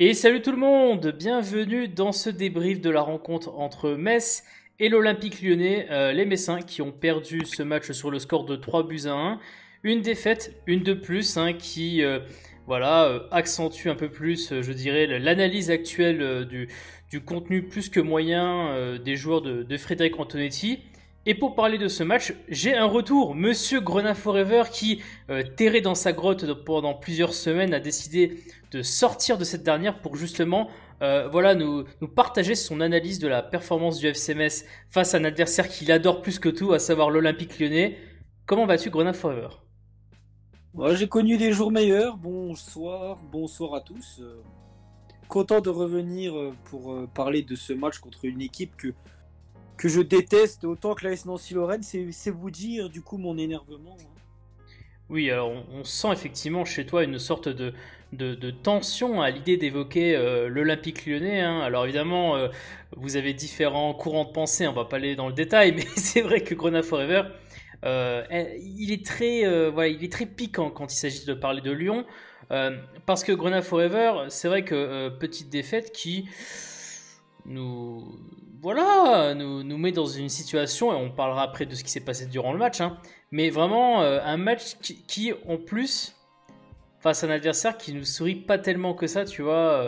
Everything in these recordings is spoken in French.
Et salut tout le monde, bienvenue dans ce débrief de la rencontre entre Metz et l'Olympique Lyonnais, les Messins qui ont perdu ce match sur le score de 3 buts à 1. Une défaite, une de plus, qui accentue un peu plus, je dirais, l'analyse actuelle du contenu plus que moyen des joueurs de Frédéric Antonetti. Et pour parler de ce match, j'ai un retour. Monsieur Grenat Forever qui, terré dans sa grotte pendant plusieurs semaines, a décidé de sortir de cette dernière pour justement nous partager son analyse de la performance du FC Metz face à un adversaire qu'il adore plus que tout, à savoir l'Olympique Lyonnais. Comment vas-tu, Grenat Forever? Ouais, j'ai connu des jours meilleurs. Bonsoir à tous. Content de revenir pour parler de ce match contre une équipe que je déteste autant que l'AS Nancy-Lorraine. C'est vous dire du coup mon énervement, hein. Oui, alors on sent effectivement chez toi une sorte de tension à l'idée d'évoquer l'Olympique Lyonnais, hein. Alors évidemment, vous avez différents courants de pensée, on va pas aller dans le détail, mais c'est vrai que Grenat Forever, il est très piquant quand il s'agit de parler de Lyon, parce que Grenat Forever, c'est vrai que petite défaite qui nous, nous met dans une situation, et on parlera après de ce qui s'est passé durant le match, hein, mais vraiment un match qui, en plus, face à un adversaire qui nous sourit pas tellement que ça, tu vois,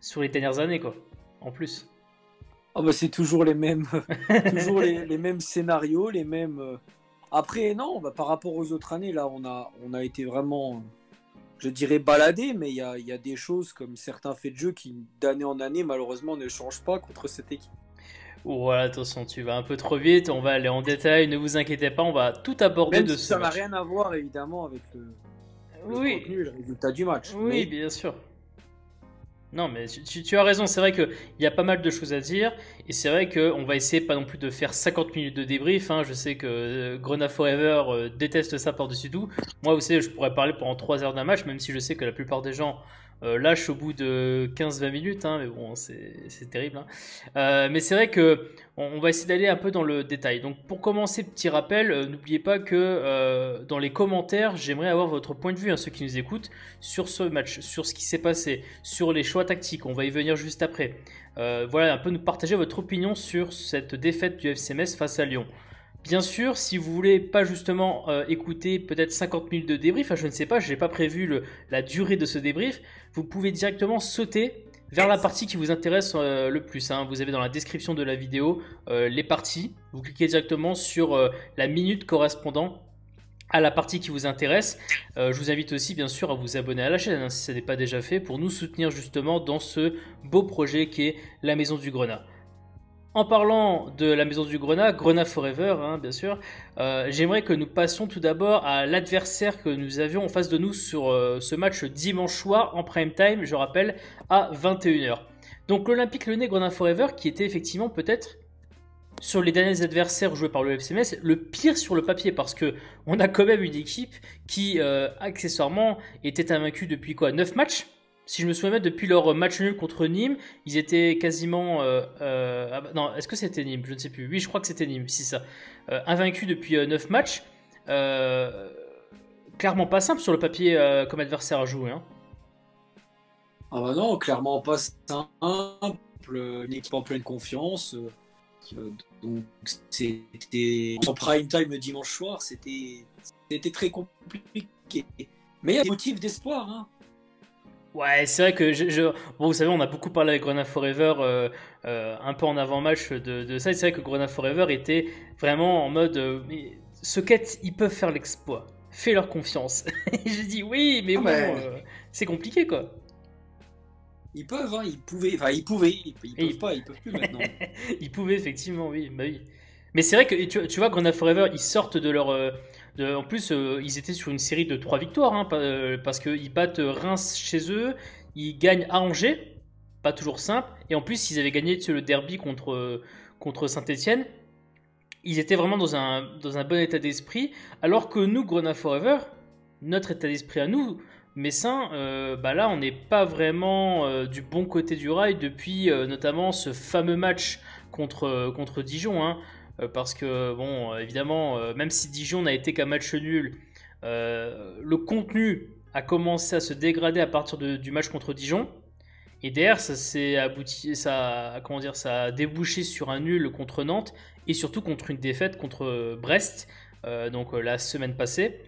sur les dernières années, quoi, en plus. Ah bah c'est toujours les mêmes, toujours les mêmes scénarios, les mêmes. Après non, bah, par rapport aux autres années là, on a été vraiment, je dirais baladé, mais il y a des choses comme certains faits de jeu qui d'année en année malheureusement ne changent pas contre cette équipe. Voilà, attention, tu vas un peu trop vite, on va aller en détail, ne vous inquiétez pas, on va tout aborder Même de si ce ça n'a match. rien à voir évidemment avec le Oui, contenu et le résultat du match. oui, Mais bien sûr. Non, mais tu as raison, c'est vrai qu'il y a pas mal de choses à dire, et c'est vrai qu'on va essayer pas non plus de faire 50 minutes de débrief, hein. Je sais que Grenat Forever déteste ça par-dessus tout. Moi, vous savez, je pourrais parler pendant 3 heures d'un match, même si je sais que la plupart des gens lâchent au bout de 15-20 minutes, hein, mais bon, c'est terrible, hein. Mais c'est vrai que on va essayer d'aller un peu dans le détail. Donc, pour commencer, petit rappel, n'oubliez pas que dans les commentaires, j'aimerais avoir votre point de vue, hein, ceux qui nous écoutent, sur ce match, sur ce qui s'est passé, sur les choix tactiques, on va y venir juste après. Voilà, un peu nous partager votre opinion sur cette défaite du FC Metz face à Lyon. Bien sûr, si vous voulez pas justement écouter peut-être 50 minutes de débrief, je ne sais pas, je n'ai pas prévu la durée de ce débrief, vous pouvez directement sauter vers la partie qui vous intéresse le plus, hein. Vous avez dans la description de la vidéo les parties, vous cliquez directement sur la minute correspondant à la partie qui vous intéresse. Je vous invite aussi bien sûr à vous abonner à la chaîne, hein, si ce n'est pas déjà fait, pour nous soutenir justement dans ce beau projet qui est la Maison du Grenat. En parlant de la Maison du Grenat, Grenat Forever, hein, bien sûr, j'aimerais que nous passions tout d'abord à l'adversaire que nous avions en face de nous sur ce match dimanche soir en prime time, je rappelle, à 21h. Donc l'Olympique Lyonnais Grenat Forever, qui était effectivement peut-être sur les derniers adversaires joués par le FC Metz, le pire sur le papier, parce que on a quand même une équipe qui, accessoirement, était invaincue depuis quoi, 9 matchs. Si je me souviens bien, depuis leur match nul contre Nîmes, ils étaient quasiment... non, est-ce que c'était Nîmes? Je ne sais plus. Oui, je crois que c'était Nîmes, c'est ça. Invaincus depuis 9 matchs. Euh, Clairement pas simple sur le papier comme adversaire à jouer, hein. ah bah non, clairement pas simple, une équipe en pleine confiance. Euh, donc c'était en prime time dimanche soir, c'était très compliqué. Mais il y a des motifs d'espoir, hein. Ouais, c'est vrai que bon, vous savez, on a beaucoup parlé avec Grenat Forever un peu en avant-match de ça. Et c'est vrai que Grenat Forever était vraiment en mode mais ce quête, ils peuvent faire l'exploit. Fais leur confiance. Et j'ai dit oui, mais Ah bon, mais c'est compliqué quoi. ils peuvent, hein, ils pouvaient, enfin ils pouvaient, ils Et peuvent pas, ils peuvent plus maintenant. ils pouvaient effectivement, oui, bah oui. Mais c'est vrai que tu vois, Grenat Forever, ils sortent de leur. En plus, ils étaient sur une série de 3 victoires, hein, parce qu'ils battent Reims chez eux, ils gagnent à Angers, pas toujours simple, et en plus, ils avaient gagné le derby contre Saint-Etienne. Ils étaient vraiment dans un bon état d'esprit, alors que nous, Grenat Forever, notre état d'esprit à nous, Messin, bah là, on n'est pas vraiment du bon côté du rail depuis notamment ce fameux match contre Dijon, hein. Parce que, bon, évidemment, même si Dijon n'a été qu'un match nul, le contenu a commencé à se dégrader à partir du match contre Dijon. Et derrière, ça s'est abouti, comment dire, ça a débouché sur un nul contre Nantes et surtout contre une défaite contre Brest, donc la semaine passée,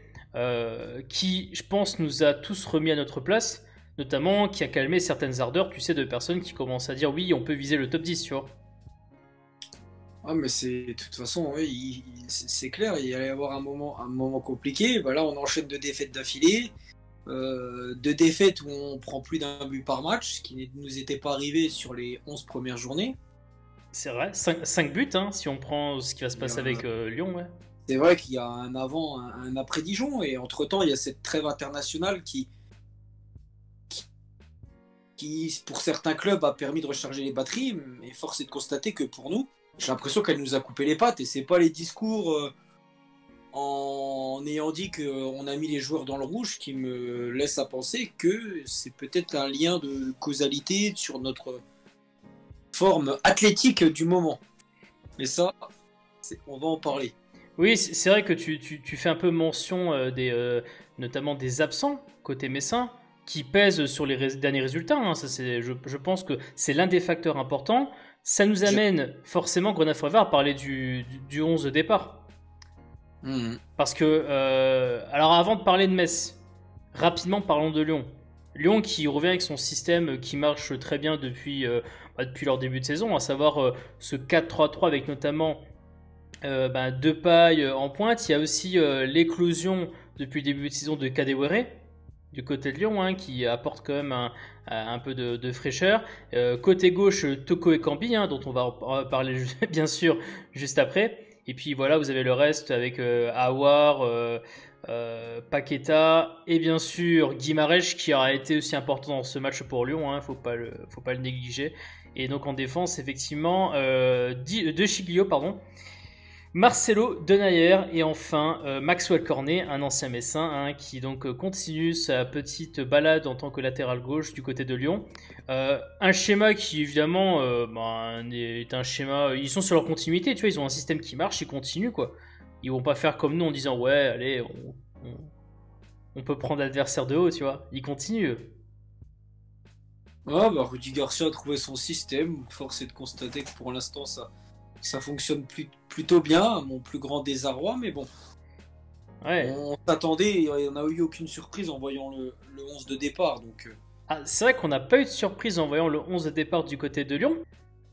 qui, je pense, nous a tous remis à notre place, notamment qui a calmé certaines ardeurs, tu sais, de personnes qui commencent à dire oui, on peut viser le top 10, tu vois. Ah, mais c'est de toute façon, oui, c'est clair, il allait y avoir un moment compliqué. Bah, là, on enchaîne deux défaites d'affilée, deux défaites où on prend plus d'un but par match, ce qui ne nous était pas arrivé sur les 11 premières journées. C'est vrai, 5 buts, hein, si on prend ce qui va se Et, passer avec Lyon, ouais. c'est vrai qu'il y a un avant, un après Dijon, et entre-temps, il y a cette trêve internationale qui, pour certains clubs, a permis de recharger les batteries, mais force est de constater que pour nous, j'ai l'impression qu'elle nous a coupé les pattes, et c'est pas les discours en ayant dit qu'on a mis les joueurs dans le rouge qui me laissent à penser que c'est peut-être un lien de causalité sur notre forme athlétique du moment. Mais ça, on va en parler. Oui, c'est vrai que tu fais un peu mention notamment des absents côté Messin qui pèsent sur les derniers résultats, hein. Ça, je pense que c'est l'un des facteurs importants. Ça nous Je... amène forcément, Grenat Forever, à parler du 11 de départ. Mmh. Parce que, alors avant de parler de Metz, rapidement parlons de Lyon. Lyon qui revient avec son système qui marche très bien depuis leur début de saison, à savoir ce 4-3-3 avec notamment Depay en pointe. Il y a aussi l'éclosion depuis le début de saison de Kadewere du côté de Lyon, hein, qui apporte quand même un peu de fraîcheur. Côté gauche, Toko Ekambi, hein, dont on va parler bien sûr juste après. Et puis voilà, vous avez le reste avec Aouar, Paqueta et bien sûr Guimarães qui aura été aussi important dans ce match pour Lyon, hein, faut pas le négliger. Et donc en défense, effectivement, De Chiglio, pardon, Marcelo Denayer et enfin Maxwell Cornet, un ancien Messin, hein, qui donc continue sa petite balade en tant que latéral gauche du côté de Lyon. Un schéma qui évidemment est un schéma. Ils sont sur leur continuité, tu vois, ils ont un système qui marche, ils continuent quoi. Ils vont pas faire comme nous en disant ouais, allez, on peut prendre l'adversaire de haut, tu vois. Ils continuent. Ah, bah, Rudy Garcia a trouvé son système. Force est de constater que pour l'instant, ça fonctionne plutôt bien, à mon plus grand désarroi, mais bon. Ouais. On s'attendait, on n'a eu aucune surprise en voyant le 11 de départ. Donc, Ah, c'est vrai qu'on n'a pas eu de surprise en voyant le 11 de départ du côté de Lyon.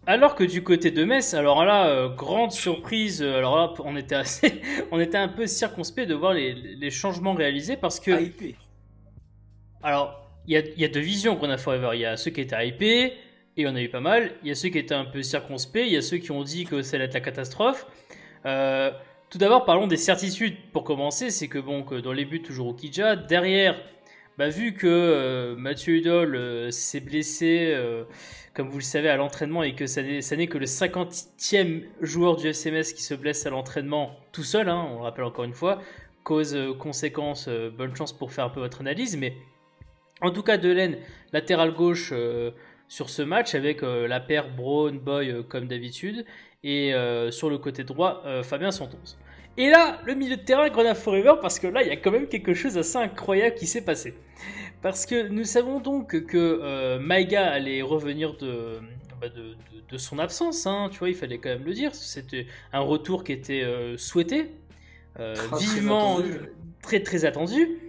Alors que du côté de Metz, alors là, grande surprise, alors là, on était un peu circonspect de voir les changements réalisés parce que, hypé. alors, il y a deux visions qu'on a Forever. Il y a ceux qui étaient hypés, et on a eu pas mal. Il y a ceux qui étaient un peu circonspects, il y a ceux qui ont dit que ça allait être la catastrophe. Euh, Tout d'abord, parlons des certitudes pour commencer. C'est que bon, que dans les buts, toujours Okidja. Derrière, vu que Mathieu Hudol s'est blessé, comme vous le savez, à l'entraînement et que ça n'est que le 50e joueur du FCMS qui se blesse à l'entraînement tout seul, hein, on le rappelle encore une fois, cause, conséquence, bonne chance pour faire un peu votre analyse, mais en tout cas, Delaine, latéral gauche sur ce match avec la paire Brown Boy comme d'habitude et sur le côté droit Fabien Santos. Et là, le milieu de terrain Grenade Forever parce que là, il y a quand même quelque chose d'assez incroyable qui s'est passé. Parce que nous savons donc que Maïga allait revenir de son absence, hein, tu vois, il fallait quand même le dire. C'était un retour qui était souhaité, vivement, très très attendu.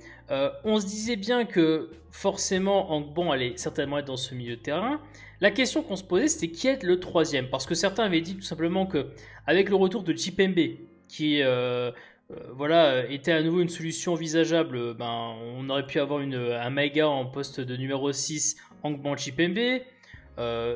On se disait bien que forcément Angbon allait certainement être dans ce milieu de terrain. La question qu'on se posait, c'était qui est le troisième. Parce que certains avaient dit tout simplement que avec le retour de Chipembe, qui était à nouveau une solution envisageable, on aurait pu avoir un Maïga en poste de numéro 6, Angbon Chipembe.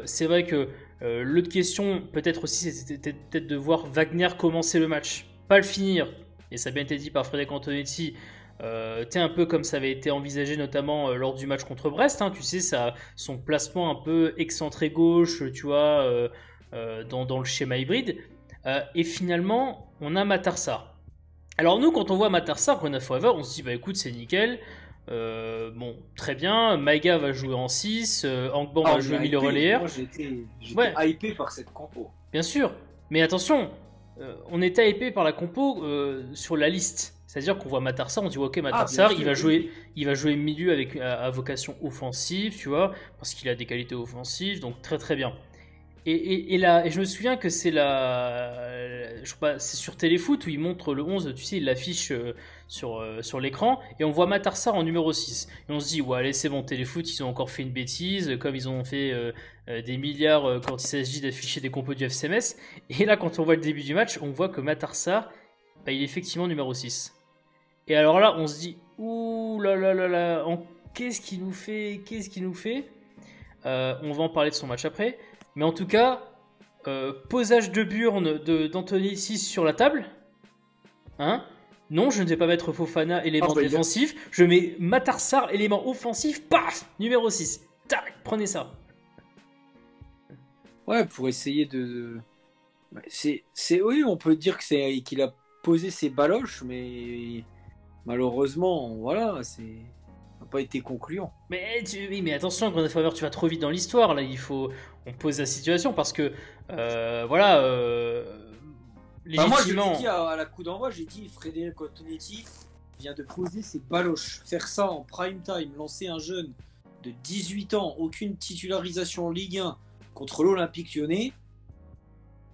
C'est vrai que l'autre question, peut-être aussi, c'était peut-être de voir Wagner commencer le match, pas le finir. Et ça a bien été dit par Frédéric Antonetti. Un peu comme ça avait été envisagé notamment lors du match contre Brest, hein, tu sais, son placement un peu excentré gauche, tu vois, dans le schéma hybride. Et finalement, on a Matarsar. Alors nous, quand on voit Matarsar, Grenade Forever, on se dit, écoute, c'est nickel. Bon, très bien. Maïga va jouer en 6, Angbon va jouer milieu relayeur. Moi, j'étais Ouais, hypé par cette compo. bien sûr. Mais attention, on était hypé par la compo sur la liste. C'est-à-dire qu'on voit Matarsar, on dit ok, Matarsar, bien sûr, oui. il va jouer milieu avec à vocation offensive, tu vois, parce qu'il a des qualités offensives, donc très très bien. Et là, et je me souviens que je sais pas, c'est sur Téléfoot où il montre le 11, tu sais, il l'affiche sur l'écran, et on voit Matarsar en numéro 6. Et on se dit, ouais, allez, c'est bon, Téléfoot, ils ont encore fait une bêtise, comme ils ont fait des milliards quand il s'agit d'afficher des compos du FCMS. Et là, quand on voit le début du match, on voit que Matarsar, bah, il est effectivement numéro 6. Et alors là, on se dit, ouh là là là là, qu'est-ce qu'il nous fait? Qu'est-ce qu'il nous fait? On va en parler de son match après. Mais en tout cas, posage de burne d'Anthony 6 sur la table. Hein? Non, je ne vais pas mettre Fofana, élément défensif. Je mets Matarsar, élément offensif. Paf! Numéro 6. Tac! Prenez ça. Ouais, pour essayer oui, on peut dire qu'il a posé ses baloches, mais malheureusement, voilà, ça n'a pas été concluant. Oui, mais attention, Grenade Forever, tu vas trop vite dans l'histoire. Là, on pose la situation parce que, voilà, Moi, je légitimement. l'ai dit à la coup d'envoi, j'ai dit Frédéric Antonetti vient de poser ses baloches. Faire ça en prime time, lancer un jeune de 18 ans, aucune titularisation en Ligue 1 contre l'Olympique Lyonnais,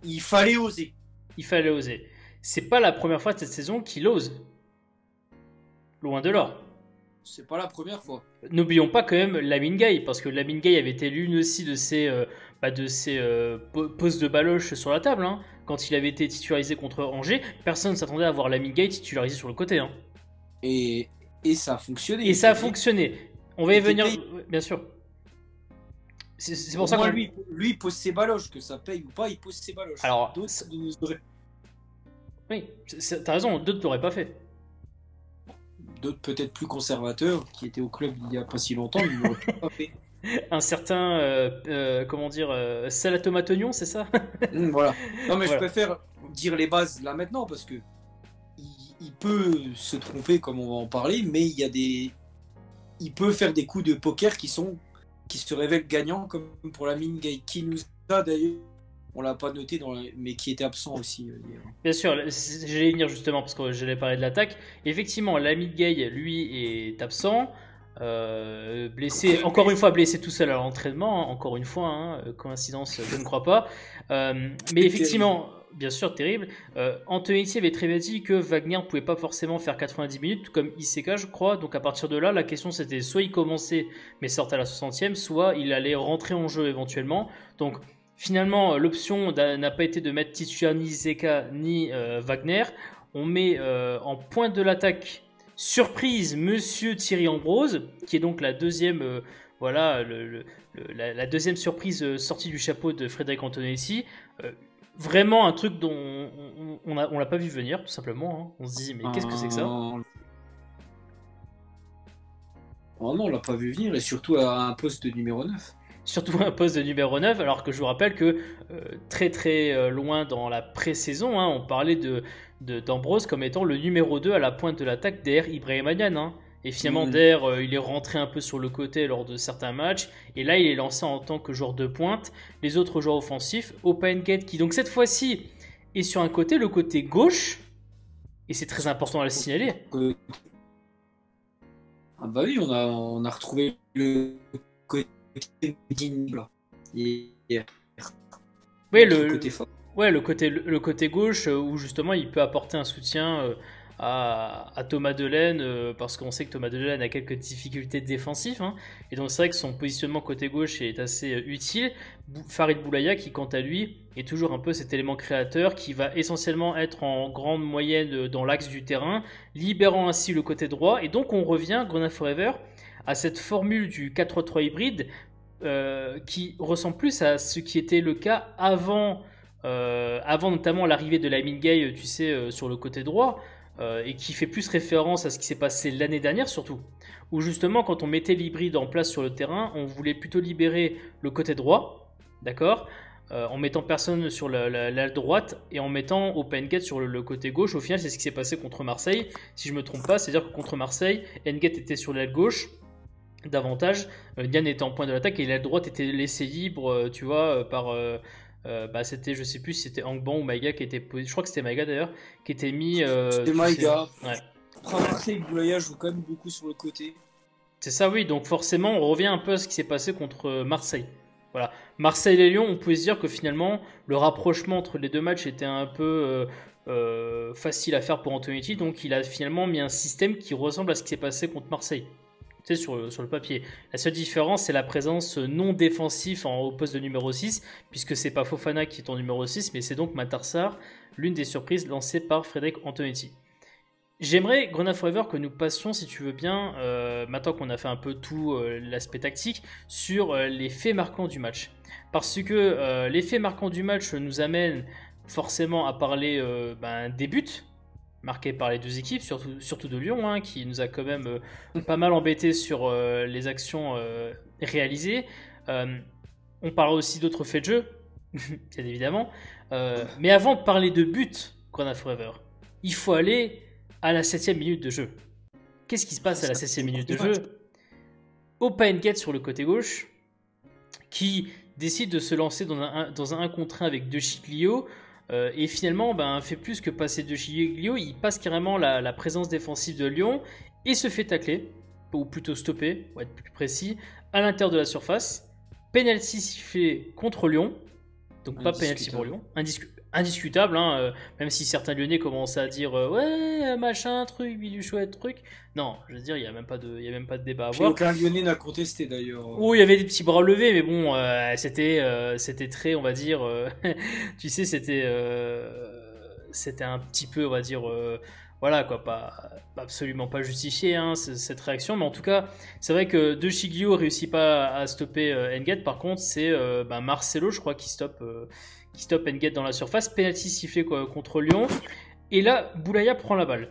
il fallait oser. Il fallait oser. C'est pas la première fois de cette saison qu'il ose. Loin de là. C'est pas la première fois. N'oublions pas quand même Lamine Gueye, parce que Lamine Gueye avait été l'une aussi de ses poses de baloche sur la table. Hein. Quand il avait été titularisé contre Angers, personne ne s'attendait à voir Lamine Gueye titularisé sur le côté. Hein. Et ça a fonctionné. Et ça a fonctionné. On va y venir, bien sûr. C'est pour ça que lui, il pose ses baloches, que ça paye ou pas, il pose ses baloches. Alors, d'autres oui, t'as raison, d'autres ne l'auraient pas fait. D'autres peut-être plus conservateurs, qui étaient au club il n'y a pas si longtemps, ils ne l'auraient pas fait. Un certain, comment dire, salade tomate oignon, c'est ça? Voilà. Non, mais voilà. je préfère dire les bases là maintenant, parce que il peut se tromper, comme on va en parler, mais il peut faire des coups de poker qui se révèlent gagnants, comme pour Lamine Gueye, qui nous a d'ailleurs, on l'a pas noté, mais qui était absent aussi hier. Bien sûr, j'allais y venir justement parce que j'allais parler de l'attaque. Effectivement, Lamine Gueye, lui, est absent. Blessé, encore une fois blessé tout seul à l'entraînement, encore une fois, hein, coïncidence, je ne crois pas. Mais effectivement, bien sûr, terrible. Anthony avait très bien dit que Wagner ne pouvait pas forcément faire 90 minutes, comme ICK, je crois. Donc à partir de là, la question c'était soit il commençait, mais sortait à la 60e, soit il allait rentrer en jeu éventuellement. Donc finalement, l'option n'a pas été de mettre titulaire ni ICK ni Wagner. On met en pointe de l'attaque. Surprise, Monsieur Thierry Ambrose, qui est donc la deuxième, la deuxième surprise sortie du chapeau de Frédéric Antonetti. Vraiment un truc dont on l'a pas vu venir, tout simplement. Hein. On se dit, mais qu'est-ce que c'est que ça? Oh non, on l'a pas vu venir, et surtout à un poste de numéro 9. Surtout un poste de numéro 9, alors que je vous rappelle que très très loin dans la pré-saison, hein, on parlait d'Ambrose comme étant le numéro 2 à la pointe de l'attaque derrière Ibrahima Niane. Hein. Et finalement, il est rentré un peu sur le côté lors de certains matchs. Et là, il est lancé en tant que joueur de pointe. Les autres joueurs offensifs, OpenGate, qui donc cette fois-ci est sur un côté, le côté gauche. Et c'est très important à le signaler. Ah bah oui, on a retrouvé le côté là. Oui, le côté gauche où justement il peut apporter un soutien à Thomas Delaine parce qu'on sait que Thomas Delaine a quelques difficultés défensives. Hein, et donc c'est vrai que son positionnement côté gauche est assez utile. Farid Boulaya qui quant à lui est toujours un peu cet élément créateur qui va essentiellement être en grande moyenne dans l'axe du terrain, libérant ainsi le côté droit. Et donc on revient, Grenade Forever, à cette formule du 4-3-3 hybride qui ressemble plus à ce qui était le cas avant notamment l'arrivée de Lamine Gueye, tu sais, sur le côté droit, et qui fait plus référence à ce qui s'est passé l'année dernière surtout, où justement quand on mettait l'hybride en place sur le terrain, on voulait plutôt libérer le côté droit, d'accord, en mettant personne sur l'aile droite et en mettant OpenGate sur le côté gauche. Au final, c'est ce qui s'est passé contre Marseille, si je me trompe pas, c'est-à-dire que contre Marseille, N'Gate était sur l'aile gauche davantage, Niane était en point de l'attaque et l'aile droite était laissée libre, tu vois, par C'était, je sais plus si c'était Angban ou Maïga qui était posé, je crois que c'était Maïga d'ailleurs, qui était mis. C'était Maïga. Ouais. Après, Marseille, Boulaya joue quand même beaucoup sur le côté. C'est ça, oui. Donc forcément, on revient un peu à ce qui s'est passé contre Marseille. Voilà. Marseille et Lyon, on pouvait se dire que finalement, le rapprochement entre les deux matchs était un peu facile à faire pour Antonetti. Donc il a finalement mis un système qui ressemble à ce qui s'est passé contre Marseille. Tu sais, sur le papier. La seule différence, c'est la présence non défensive au poste de numéro 6, puisque c'est pas Fofana qui est en numéro 6, mais c'est donc Matarsar, l'une des surprises lancées par Frédéric Antonetti. J'aimerais, Grenade Forever, que nous passions, si tu veux bien, maintenant qu'on a fait un peu tout l'aspect tactique, sur les faits marquants du match. Parce que les faits marquants du match nous amènent forcément à parler des buts marqués par les deux équipes, surtout de Lyon, hein, qui nous a quand même pas mal embêté sur les actions réalisées. On parlera aussi d'autres faits de jeu, bien évidemment. Mais avant de parler de buts, Grenade Forever, il faut aller à la 7ème minute de jeu. Qu'est-ce qui se passe à la 7ème minute de jeu? Opa Nguet sur le côté gauche, qui décide de se lancer dans un 1 contre 1 avec De Sciglio, et finalement fait plus que passer De Sciglio, il passe carrément la présence défensive de Lyon, et se fait tacler, ou plutôt stopper, pour être plus précis, à l'intérieur de la surface. Penalty sifflé contre Lyon, donc pas penalty pour Lyon, indiscutable, hein, même si certains Lyonnais commencent à dire ouais, machin, truc, bidu chouette, truc. Non, je veux dire, il n'y a même pas de débat à avoir. Aucun Lyonnais n'a contesté d'ailleurs. Oh, il y avait des petits bras levés, mais bon, c'était très, on va dire, tu sais, c'était un petit peu, on va dire, voilà quoi, absolument pas justifié hein, cette réaction, mais en tout cas, c'est vrai que De Sciglio réussit pas à stopper Nguet. Par contre, c'est Marcelo, je crois, qui stoppe Nguet dans la surface. Penalty sifflé contre Lyon, et là, Boulaya prend la balle.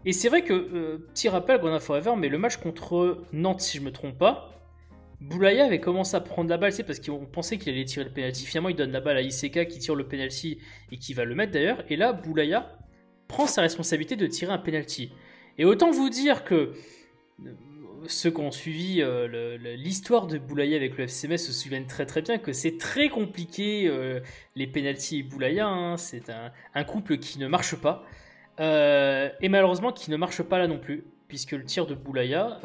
Et c'est vrai que, petit rappel, Grenade Forever, mais le match contre Nantes, si je me trompe pas, Boulaya avait commencé à prendre la balle, c'est parce qu'on pensait qu'il allait tirer le penalty. Finalement, il donne la balle à Iseka qui tire le penalty et qui va le mettre d'ailleurs. Et là, Boulaya prend sa responsabilité de tirer un penalty. Et autant vous dire que ceux qui ont suivi l'histoire de Boulaya avec le FC Metz se souviennent très très bien que c'est très compliqué les penalties et Boulaya. Hein, c'est un couple qui ne marche pas. Et malheureusement qui ne marche pas là non plus, puisque le tir de Boulaya,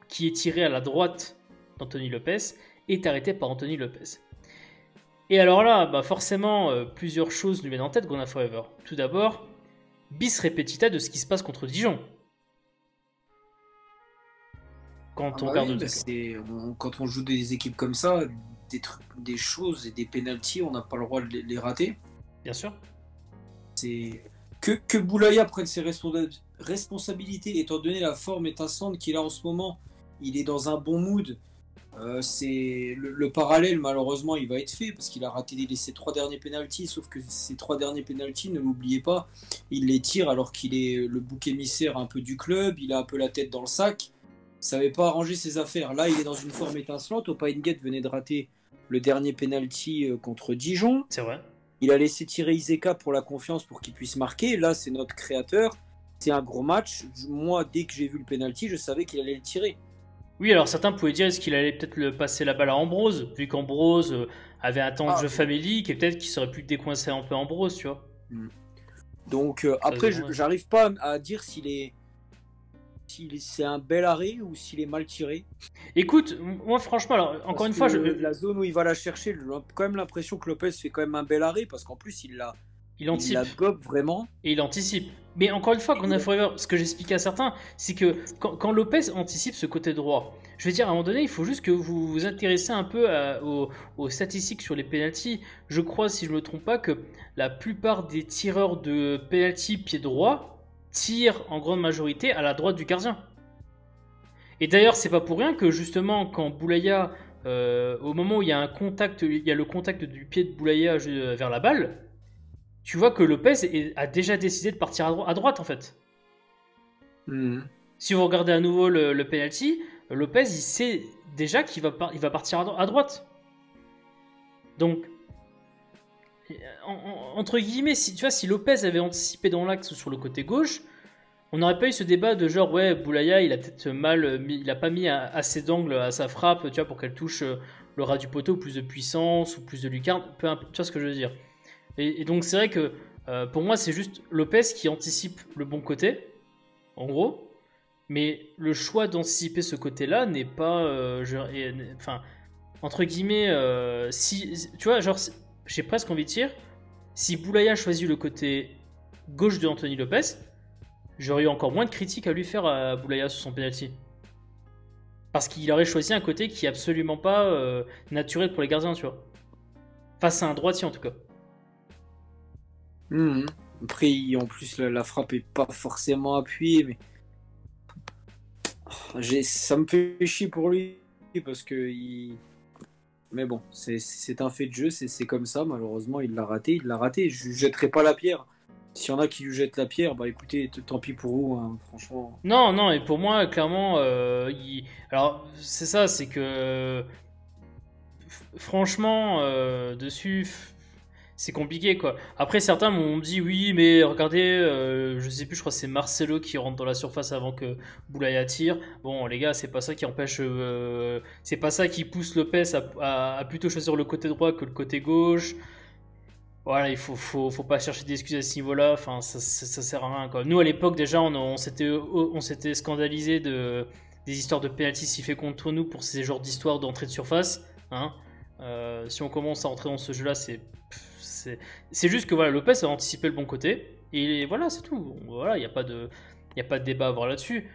qui est tiré à la droite d'Anthony Lopez, est arrêté par Anthony Lopez. Et alors là, forcément, plusieurs choses nous viennent en tête, Grenade Forever. Tout d'abord, bis repetita de ce qui se passe contre Dijon. Quand on regarde quand on joue des équipes comme ça, des choses et des pénaltys, on n'a pas le droit de les rater. Bien sûr. C'est que Boulaya prenne ses responsabilités, étant donné la forme étincelante qu'il a en ce moment. Il est dans un bon mood. C'est le parallèle, malheureusement, il va être fait parce qu'il a raté ses 3 derniers pénaltys. Sauf que ces 3 derniers pénaltys, ne l'oubliez pas, il les tire alors qu'il est le bouc émissaire un peu du club. Il a un peu la tête dans le sac. Il savait pas arranger ses affaires. Là, il est dans une forme étincelante. Opa Nguet venait de rater le dernier pénalty contre Dijon. C'est vrai. Il a laissé tirer Iseka pour la confiance pour qu'il puisse marquer. Là, c'est notre créateur. C'est un gros match. Moi, dès que j'ai vu le penalty, je savais qu'il allait le tirer. Oui, alors certains pouvaient dire est-ce qu'il allait peut-être passer la balle à Ambrose, vu qu'Ambrose avait un temps de jeu famélique et peut-être qu'il aurait pu décoincer un peu Ambrose, tu vois. Donc après, j'arrive pas à dire s'il c'est un bel arrêt ou s'il est mal tiré. Écoute, moi franchement, alors encore une fois, la zone où il va la chercher, j'ai quand même l'impression que Lopez fait quand même un bel arrêt parce qu'en plus il la gobe vraiment. Et il anticipe. Mais encore une fois, Grenade Forever, ce que j'expliquais à certains, c'est que quand Lopez anticipe ce côté droit, je veux dire, à un moment donné, il faut juste que vous vous intéressez un peu aux statistiques sur les pénaltys. Je crois, si je ne me trompe pas, que la plupart des tireurs de pénalty pied droit tirent en grande majorité à la droite du gardien. Et d'ailleurs, c'est pas pour rien que justement, quand Boulaya, au moment où il y a un contact, il y a le contact du pied de Boulaya vers la balle, tu vois que Lopez a déjà décidé de partir à droite en fait. Si vous regardez à nouveau le penalty, Lopez il sait déjà qu'il va partir à droite. Donc, entre guillemets, si Lopez avait anticipé dans l'axe sur le côté gauche, on n'aurait pas eu ce débat de genre ouais, Boulaya il a peut-être mal, il a pas mis assez d'angle à sa frappe, tu vois, pour qu'elle touche le ras du poteau, plus de puissance ou plus de lucarne, peu importe, tu vois ce que je veux dire. Et donc c'est vrai que pour moi c'est juste Lopez qui anticipe le bon côté, en gros, mais le choix d'anticiper ce côté-là n'est pas, enfin, entre guillemets, si, tu vois, genre, j'ai presque envie de dire, si Boulaya choisit le côté gauche de Anthony Lopez, j'aurais eu encore moins de critiques à lui faire à Boulaya sur son penalty. Parce qu'il aurait choisi un côté qui est absolument pas naturel pour les gardiens, tu vois. Face à un droitier en tout cas. Après, en plus, la frappe est pas forcément appuyée, mais ça me fait chier pour lui parce que mais bon, c'est un fait de jeu, c'est comme ça. Malheureusement, il l'a raté. Je lui jetterai pas la pierre. S'il y en a qui lui jettent la pierre, bah écoutez, tant pis pour vous, hein, franchement. Non, non, et pour moi, clairement, alors c'est ça, c'est que franchement, dessus, c'est compliqué quoi. Après, certains m'ont dit oui, mais regardez, je sais plus, je crois que c'est Marcelo qui rentre dans la surface avant que Boulaya tire. Bon, les gars, c'est pas ça qui empêche, c'est pas ça qui pousse Lopez à plutôt choisir le côté droit que le côté gauche. Voilà, il faut pas chercher d'excuses à ce niveau-là. Enfin, ça sert à rien quoi. Nous, à l'époque, déjà, on s'était scandalisé des histoires de penalty sifflés contre nous pour ces genres d'histoires d'entrée de surface. Hein. Si on commence à rentrer dans ce jeu-là, c'est juste que voilà, Lopez a anticipé le bon côté. Et voilà, c'est tout. Voilà, il n'y a pas de débat à avoir là-dessus.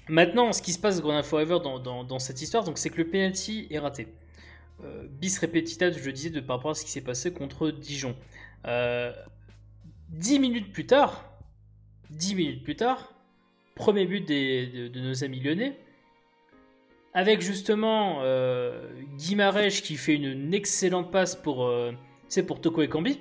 Maintenant, ce qui se passe Grenade Forever dans cette histoire, donc, c'est que le penalty est raté. Bis repetita, je le disais, par rapport à ce qui s'est passé contre Dijon. 10 minutes plus tard, premier but de nos amis lyonnais, avec justement Guimarães qui fait une excellente passe pour Toko Ekambi.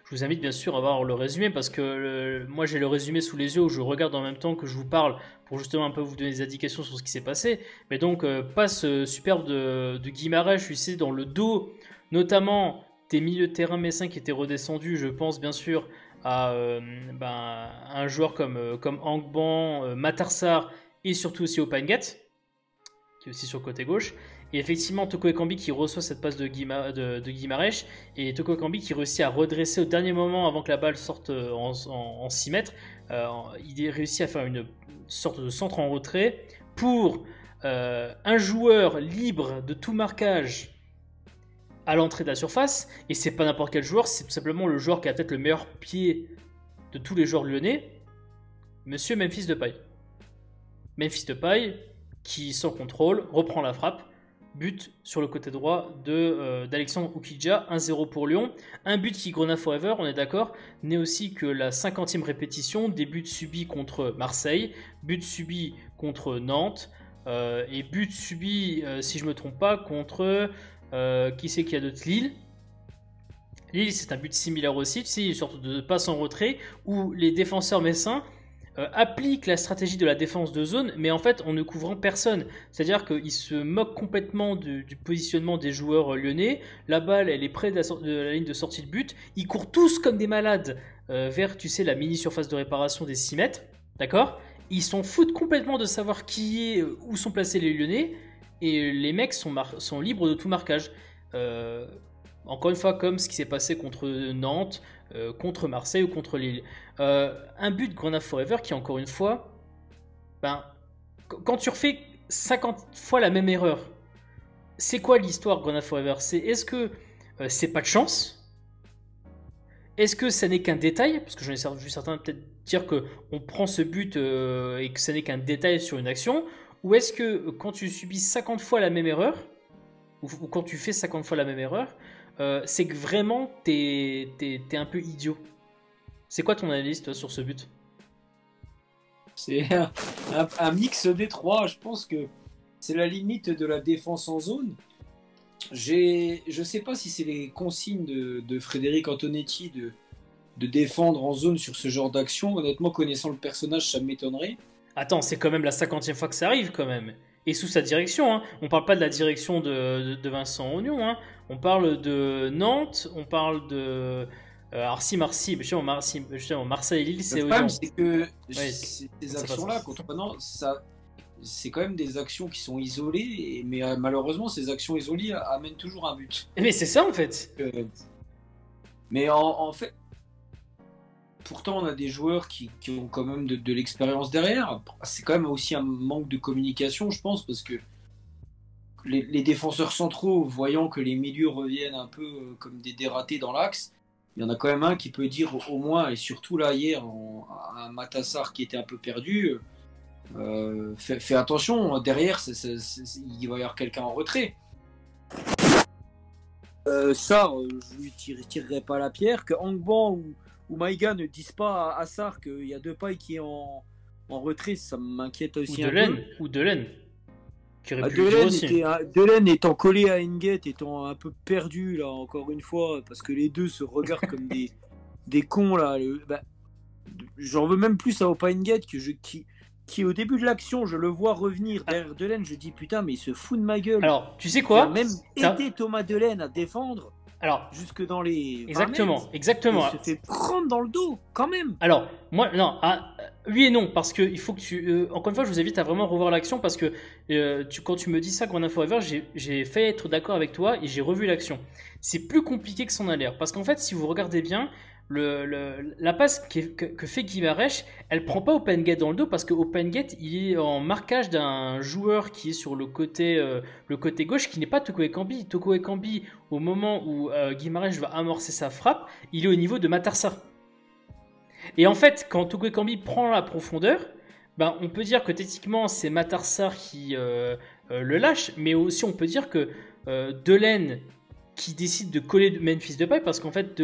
Je vous invite bien sûr à voir le résumé parce que moi j'ai le résumé sous les yeux où je regarde en même temps que je vous parle pour justement un peu vous donner des indications sur ce qui s'est passé. Mais donc passe superbe de Guimarães, je sais, dans le dos notamment des milieux de terrain messins qui étaient redescendus. Je pense bien sûr à un joueur comme Angban, Matarsar et surtout aussi Opangat qui est aussi sur le côté gauche. Et effectivement, Toko Ekambi qui reçoit cette passe de Guimarães et Toko Ekambi qui réussit à redresser au dernier moment avant que la balle sorte en 6 mètres. Il réussit à faire une sorte de centre en retrait pour un joueur libre de tout marquage à l'entrée de la surface. Et c'est pas n'importe quel joueur, c'est tout simplement le joueur qui a peut-être le meilleur pied de tous les joueurs lyonnais, Monsieur Memphis Depay. Memphis Depay qui, sans contrôle, reprend la frappe. But sur le côté droit d'Alexandre Oukidja, 1-0 pour Lyon. Un but qui, Grenade Forever, on est d'accord, n'est aussi que la 50e répétition des buts subis contre Marseille, buts subis contre Nantes, et buts subis, si je ne me trompe pas, contre qui c'est qu'il y a d'autres, Lille. Lille, c'est un but similaire aussi, c'est une sorte de passe en retrait où les défenseurs messins applique la stratégie de la défense de zone, mais en fait en ne couvrant personne. C'est-à-dire qu'il se moque complètement du positionnement des joueurs lyonnais. La balle, elle est près de la ligne de sortie de but. Ils courent tous comme des malades vers, tu sais, la mini surface de réparation des 6 mètres. D'accord ? Ils s'en foutent complètement de savoir qui est, où sont placés les lyonnais. Et les mecs sont libres de tout marquage. Encore une fois, comme ce qui s'est passé contre Nantes, contre Marseille ou contre Lille. Un but de Grenade Forever qui, encore une fois, quand tu refais 50 fois la même erreur, c'est quoi l'histoire Grenade Forever ? Est-ce que c'est pas de chance ? Est-ce que ça n'est qu'un détail ? Parce que j'en ai vu certains peut-être dire qu'on prend ce but et que ça n'est qu'un détail sur une action. Ou est-ce que quand tu subis 50 fois la même erreur, ou quand tu fais 50 fois la même erreur, c'est que vraiment t'es un peu idiot. C'est quoi ton analyse toi, sur ce but ? C'est un mix des trois. Je pense que c'est la limite de la défense en zone. Je sais pas si c'est les consignes de Frédéric Antonetti de défendre en zone sur ce genre d'action. Honnêtement, connaissant le personnage, ça m'étonnerait. Attends, c'est quand même la 50e fois que ça arrive quand même. Et sous sa direction. Hein. On parle pas de la direction de Vincent Ognon. Hein. On parle de Nantes, on parle de Marseille et Lille, c'est Le problème, Ognon. c'est que Ouais, ces actions-là contre Nantes, ça, c'est quand même des actions qui sont isolées, mais malheureusement, ces actions isolées amènent toujours un but. Mais c'est ça en fait. Mais en fait, pourtant, on a des joueurs qui ont quand même de l'expérience derrière. C'est quand même aussi un manque de communication, je pense, parce que les défenseurs centraux, voyant que les milieux reviennent un peu comme des dératés dans l'axe, il y en a quand même un qui peut dire au moins, et surtout là hier, un Matassar qui était un peu perdu, fais attention, derrière, il va y avoir quelqu'un en retrait. Je lui tirerai pas la pierre. Que Angban ou Maïga ne disent pas à Sarr qu'il y a Depay qui est en retrait, ça m'inquiète aussi un peu. Ou Delaine, qui aurait pu le dire aussi. Delaine étant collé à Nguet, étant un peu perdu là, encore une fois, parce que les deux se regardent comme des cons là. J'en veux même plus à Opa Nguet qui au début de l'action, je le vois revenir derrière Delaine, je dis putain, mais il se fout de ma gueule. Alors, tu sais quoi? Il a même aidé Thomas Delaine à défendre. Alors, jusque dans les. Exactement. Il se fait prendre dans le dos, quand même. Alors, moi, non, oui et non, parce que il faut que tu. Encore une fois, je vous invite à vraiment revoir l'action parce que quand tu me dis ça, Grand Forever, j'ai fait être d'accord avec toi et j'ai revu l'action. C'est plus compliqué que son a l'air. Parce qu'en fait, si vous regardez bien, la passe que fait Guimarães, elle prend pas Opengate dans le dos parce que Opengate, il est en marquage d'un joueur qui est sur le côté gauche qui n'est pas Toko Ekambi. Toko Ekambi, au moment où Guimarães va amorcer sa frappe, il est au niveau de Matarsar. Et en fait, quand Toko Ekambi prend la profondeur, ben, on peut dire que techniquement c'est Matarsar qui le lâche, mais aussi on peut dire que Delaine qui décide de coller Memphis Depay parce qu'en fait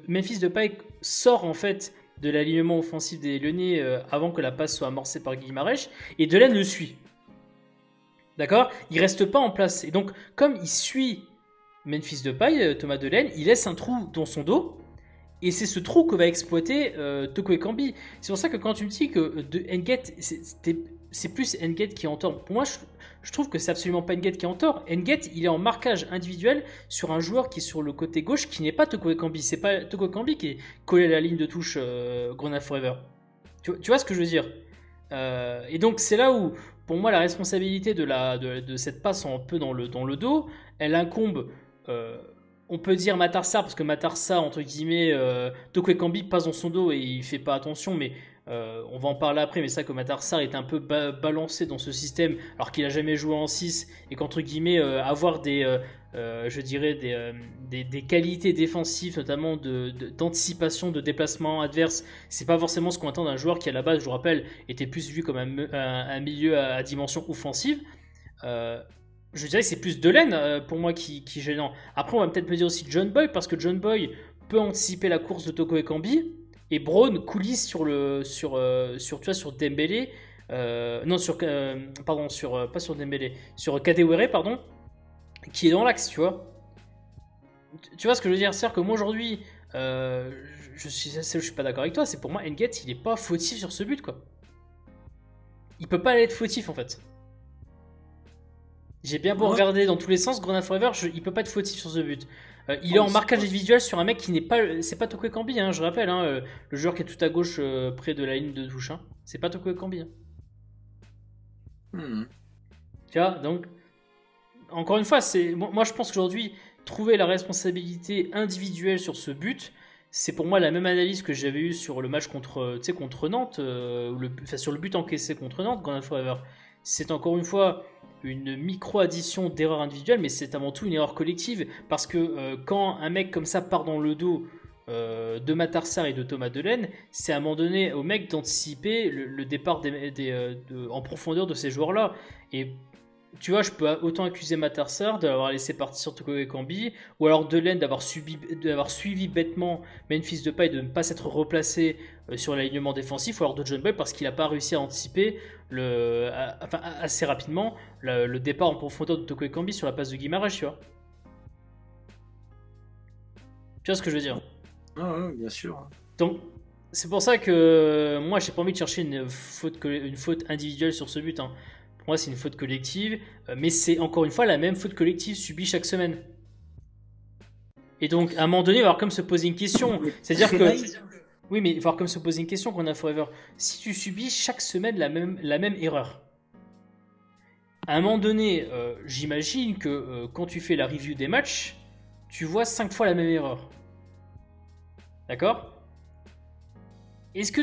Memphis Depay sort en fait de l'alignement offensif des Lyonnais avant que la passe soit amorcée par Guimarães et Delaine le suit. D'accord ? Il reste pas en place et donc comme il suit Memphis Depay, Thomas Delaine, il laisse un trou dans son dos et c'est ce trou que va exploiter Toko Ekambi. C'est pour ça que quand tu me dis que Nguet c'est plus Nguet qui est en tort. Pour moi, je trouve que c'est absolument pas Nguet qui est en tort. Nguet, il est en marquage individuel sur un joueur qui est sur le côté gauche qui n'est pas Toko Ekambi. C'est pas Toko Ekambi qui est collé à la ligne de touche Grona Forever. Tu vois ce que je veux dire et donc, c'est là où, pour moi, la responsabilité de cette passe un peu dans le dos, elle incombe. On peut dire Matarsar, parce que Matarsar, entre guillemets, Toko Ekambi passe dans son dos et il fait pas attention, mais on va en parler après, mais c'est vrai que Matarsar est un peu balancé dans ce système alors qu'il a jamais joué en 6 et qu'entre guillemets avoir je dirais des qualités défensives notamment d'anticipation de déplacement adverse, c'est pas forcément ce qu'on attend d'un joueur qui à la base, je vous rappelle, était plus vu comme un milieu à dimension offensive. Je dirais que c'est plus Delaine pour moi qui est gênant. Après on va peut-être me dire aussi John Boy parce que John Boy peut anticiper la course de Toko Ekambi. Et Braun coulisse sur Dembélé, pas sur Dembélé, sur Kadewere, pardon, qui est dans l'axe, tu vois. Tu vois ce que je veux dire? C'est-à-dire que moi aujourd'hui, je suis pas d'accord avec toi, c'est pour moi Nguet, il est pas fautif sur ce but, quoi. Il peut pas être fautif en fait. J'ai bien beau regarder dans tous les sens, Grona Forever, il peut pas être fautif sur ce but. Il est en marquage individuel sur un mec qui n'est pas. C'est pas Toko Ekambi, hein, je rappelle, hein, le joueur qui est tout à gauche près de la ligne de touche. Hein. C'est pas Toko Ekambi. Hein. Tu vois, donc. Encore une fois, moi je pense qu'aujourd'hui, trouver la responsabilité individuelle sur ce but, c'est pour moi la même analyse que j'avais eue sur le match contre Nantes, sur le but encaissé contre Nantes, Grona Forever. C'est encore une fois une micro-addition d'erreurs individuelles, mais c'est avant tout une erreur collective, parce que quand un mec comme ça part dans le dos de Matarsar et de Thomas Delaine, c'est à un moment donné au mec d'anticiper le départ en profondeur de ces joueurs-là. Et tu vois, je peux autant accuser Matarsar de l'avoir laissé partir sur Toko Ekambi, ou alors Delaine d'avoir suivi bêtement Memphis Depay, de ne pas s'être replacé sur l'alignement défensif, ou alors de John Boy parce qu'il n'a pas réussi à anticiper assez rapidement le départ en profondeur de Toko Ekambi sur la passe de Guimarães, tu vois. Tu vois ce que je veux dire? Ah, bien sûr. Donc, c'est pour ça que moi, j'ai pas envie de chercher une faute individuelle sur ce but. Hein. Pour moi, c'est une faute collective, mais c'est encore une fois la même faute collective subie chaque semaine. Et donc, à un moment donné, il va falloir comme se poser une question. C'est-à-dire que. Oui, mais il va falloir comme se poser une question qu'on a forever. Si tu subis chaque semaine la même erreur, À un moment donné, j'imagine que quand tu fais la review des matchs, tu vois 5 fois la même erreur. D'accord? Est-ce que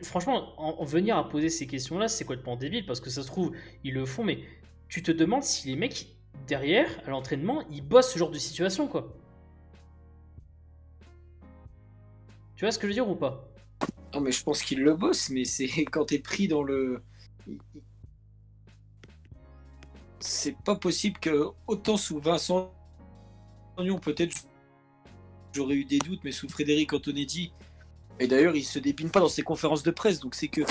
franchement, en venir à poser ces questions-là, c'est complètement débile parce que ça se trouve, ils le font, mais tu te demandes si les mecs derrière, à l'entraînement, ils bossent ce genre de situation, quoi. Tu vois ce que je veux dire ou pas? Non, mais je pense qu'il le bosse, mais c'est quand t'es pris dans le. C'est pas possible que, autant sous Vincent Lyon, peut-être j'aurais eu des doutes, mais sous Frédéric Antonetti, et d'ailleurs il se dépine pas dans ses conférences de presse, donc c'est que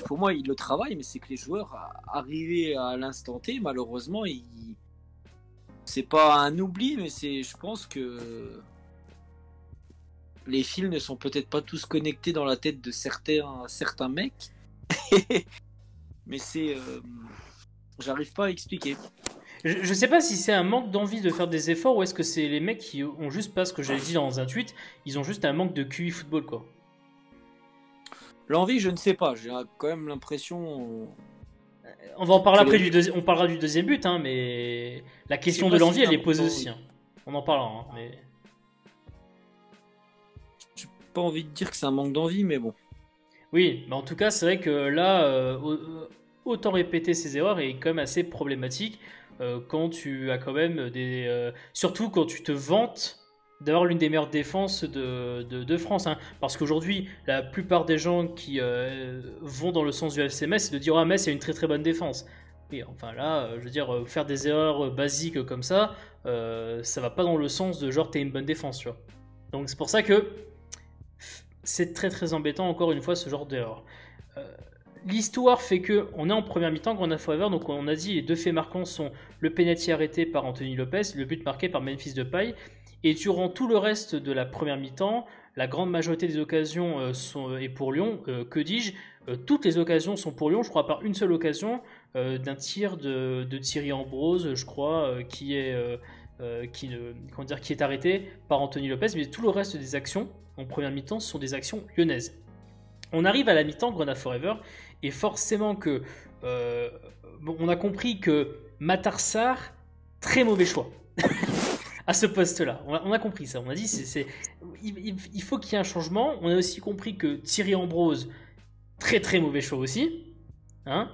pour moi il le travaille, mais c'est que les joueurs arrivés à l'instant T, malheureusement, c'est pas un oubli, mais je pense que les fils ne sont peut-être pas tous connectés dans la tête de certains mecs, mais j'arrive pas à expliquer. Je sais pas si c'est un manque d'envie de faire des efforts ou est-ce que c'est les mecs qui ont juste pas ce que j'avais dit dans un tweet, ils ont juste un manque de QI football, quoi. L'envie, je ne sais pas, j'ai quand même l'impression. On va en parler après on parlera du deuxième but, hein, mais la question de l'envie, elle est posée aussi. Hein. On en parlera, hein, mais. J'ai pas envie de dire que c'est un manque d'envie, mais bon. Oui, mais en tout cas, c'est vrai que là, autant répéter ses erreurs est quand même assez problématique quand tu as quand même des. Surtout quand tu te vantes d'avoir l'une des meilleures défenses de France. Hein. Parce qu'aujourd'hui, la plupart des gens qui vont dans le sens du FC Metz, c'est de dire ah, Metz, c'est une très très bonne défense. Oui, enfin là, je veux dire, faire des erreurs basiques comme ça va pas dans le sens de genre t'es une bonne défense, tu vois. Donc c'est pour ça que c'est très très embêtant encore une fois ce genre d'erreur. L'histoire fait que on est en première mi-temps, Grenoble Forever, donc on a dit les deux faits marquants sont le pénalty arrêté par Anthony Lopez, le but marqué par Memphis Depay, et durant tout le reste de la première mi-temps, la grande majorité des occasions est pour Lyon, que dis-je, toutes les occasions sont pour Lyon, je crois par une seule occasion d'un tir de Thierry Ambrose, je crois, qui est arrêté par Anthony Lopez, mais tout le reste des actions en première mi-temps sont des actions lyonnaises. On arrive à la mi-temps, Grenoble Forever, et forcément que on a compris que Matar Sarr, très mauvais choix à ce poste-là. On a compris ça. On a dit il faut qu'il y ait un changement. On a aussi compris que Thierry Ambrose, très très mauvais choix aussi. Hein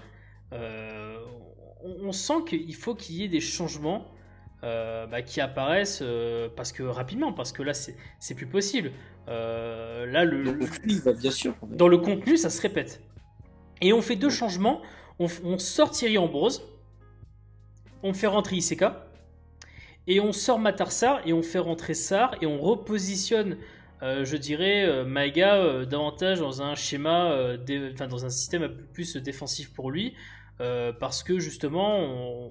on sent qu'il faut qu'il y ait des changements qui apparaissent parce que rapidement, parce que là c'est plus possible. Là bien sûr. Dans le contenu, ça se répète. Et on fait deux changements. On sort Thierry Ambrose, on fait rentrer Iseka, et on sort Matar Sarr et on fait rentrer Sarr et on repositionne, je dirais, Maïga davantage dans un schéma, dans un système un peu plus défensif pour lui, parce que justement,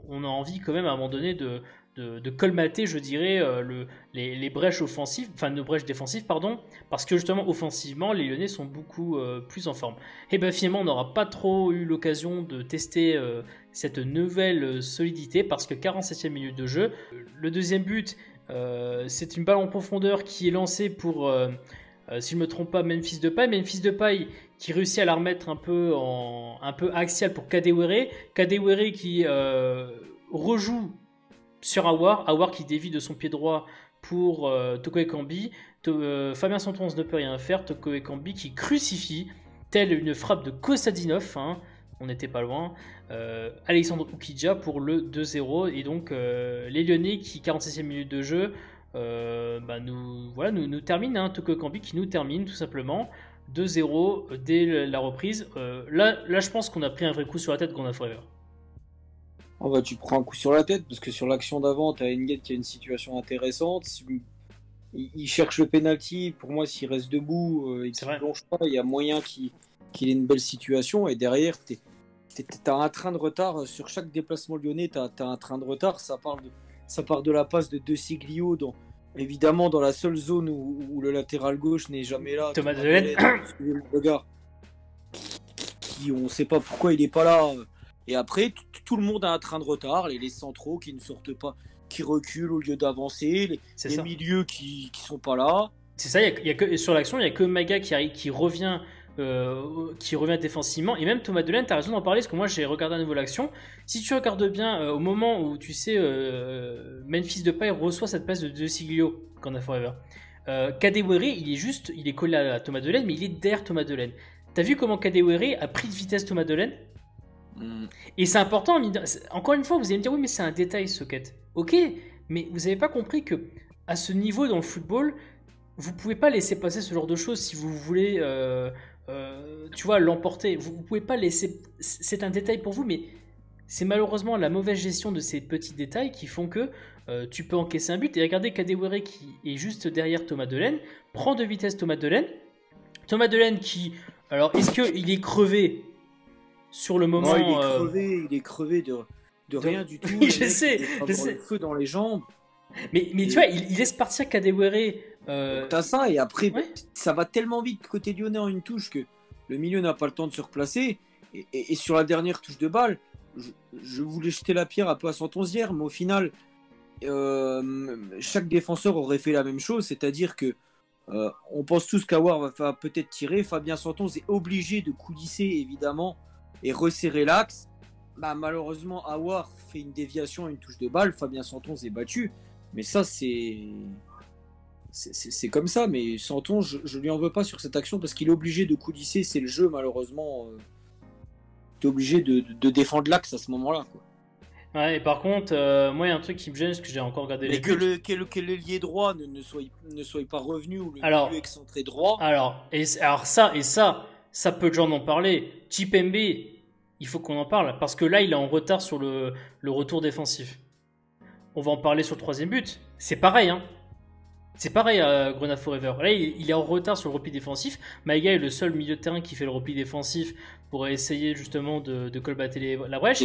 on a envie quand même à un moment donné de colmater, je dirais, les brèches offensives, enfin nos brèches défensives, pardon, parce que justement offensivement, les Lyonnais sont beaucoup plus en forme. Et bien finalement, on n'aura pas trop eu l'occasion de tester cette nouvelle solidité, parce que 47e minute de jeu, le deuxième but, c'est une balle en profondeur qui est lancée pour, si je ne me trompe pas, Memphis Depay qui réussit à la remettre un peu axial pour Kadewere qui rejoue sur Aouar qui dévie de son pied droit pour Toko Ekambi. Fabien Santon ne peut rien faire. Toko Ekambi qui crucifie, telle une frappe de Kostadinov, hein, on n'était pas loin, Alexandre Oukidja pour le 2-0. Et donc les Lyonnais qui, 46e minute de jeu, nous terminent. Hein, Toko Ekambi qui nous termine tout simplement. 2-0 dès la reprise. Là, je pense qu'on a pris un vrai coup sur la tête qu'on a forever. Oh bah, tu prends un coup sur la tête parce que sur l'action d'avant, tu as Nguet qui a une situation intéressante. Il cherche le penalty. Pour moi, s'il reste debout et qu'il ne plonge pas, il y a moyen qu'il ait une belle situation. Et derrière, tu as un train de retard. Sur chaque déplacement lyonnais, tu as un train de retard. Ça part de la passe de Siglio, évidemment dans la seule zone où le latéral gauche n'est jamais là. Thomas Delaney, le gars qui on ne sait pas pourquoi il n'est pas là. Et après, tout le monde a un train de retard, les centraux qui ne sortent pas, qui reculent au lieu d'avancer, les milieux qui sont pas là. C'est ça, sur l'action, il n'y a que Maga qui revient qui revient défensivement. Et même Thomas Delaney, tu as raison d'en parler, parce que moi j'ai regardé à nouveau l'action. Si tu regardes bien, au moment où tu sais, Memphis Depay reçoit cette passe de Siglio, qu'on a forever. Kadewere, il est collé à Thomas Delaney, mais il est derrière Thomas Delaney. T'as vu comment Kadewere a pris de vitesse Thomas Delaney? Et c'est important, encore une fois, vous allez me dire, oui, mais c'est un détail, Socket. Ok, mais vous n'avez pas compris que à ce niveau dans le football, vous pouvez pas laisser passer ce genre de choses si vous voulez, tu vois, l'emporter. Vous pouvez pas laisser. C'est un détail pour vous, mais c'est malheureusement la mauvaise gestion de ces petits détails qui font que tu peux encaisser un but. Et regardez Kadewere qui est juste derrière Thomas Delaney, prend de vitesse Thomas Delaney. Thomas Delaney qui, alors, est-ce qu'il est crevé sur le moment? Il est crevé de rien du tout. Je sais. Le feu dans les jambes. Mais tu vois, il laisse partir Kadewere. T'as ça, et après, ça va tellement vite côté lyonnais en une touche que le milieu n'a pas le temps de se replacer. Et sur la dernière touche de balle, je voulais jeter la pierre un peu à Santos hier, mais au final, chaque défenseur aurait fait la même chose, c'est-à-dire que on pense tous qu'Aouar va peut-être tirer. Fabien Santos est obligé de coulisser évidemment et resserrer l'axe. Bah, malheureusement, Aouar fait une déviation à une touche de balle. Fabien Santon est battu. Mais ça, c'est comme ça. Mais Santon, je lui en veux pas sur cette action parce qu'il est obligé de coulisser. C'est le jeu, malheureusement. Tu es obligé de défendre l'axe à ce moment-là, quoi. Ouais, et par contre, moi, il y a un truc qui me gêne, parce que j'ai encore regardé les buts. Que l'ailier droit ne soit pas revenu ou le milieu excentré droit. Alors ça, peu de gens en parlé. Chipembe, il faut qu'on en parle, parce que là, il est en retard sur le retour défensif. On va en parler sur le troisième but. C'est pareil, hein. C'est pareil à Grenade Forever. Là, il est en retard sur le repli défensif. Maïga est le seul milieu de terrain qui fait le repli défensif pour essayer justement de colmater la brèche.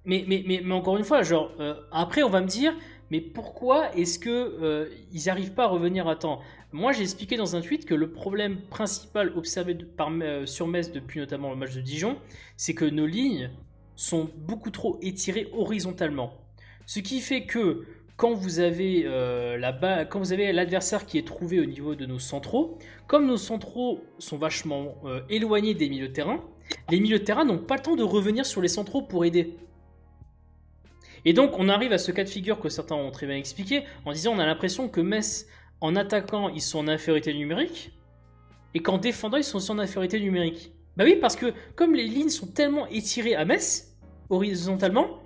Mais encore une fois, genre, après, on va me dire, mais pourquoi est-ce que ils n'arrivent pas à revenir à temps? Moi, j'ai expliqué dans un tweet que le problème principal observé sur Metz depuis notamment le match de Dijon, c'est que nos lignes sont beaucoup trop étirées horizontalement. Ce qui fait que quand vous avez l'adversaire qui est trouvé au niveau de nos centraux, comme nos centraux sont vachement éloignés des milieux de terrain, les milieux de terrain n'ont pas le temps de revenir sur les centraux pour aider. Et donc on arrive à ce cas de figure que certains ont très bien expliqué, en disant on a l'impression que Metz, en attaquant, ils sont en infériorité numérique, et qu'en défendant, ils sont aussi en infériorité numérique. Bah oui, parce que comme les lignes sont tellement étirées à Metz, horizontalement,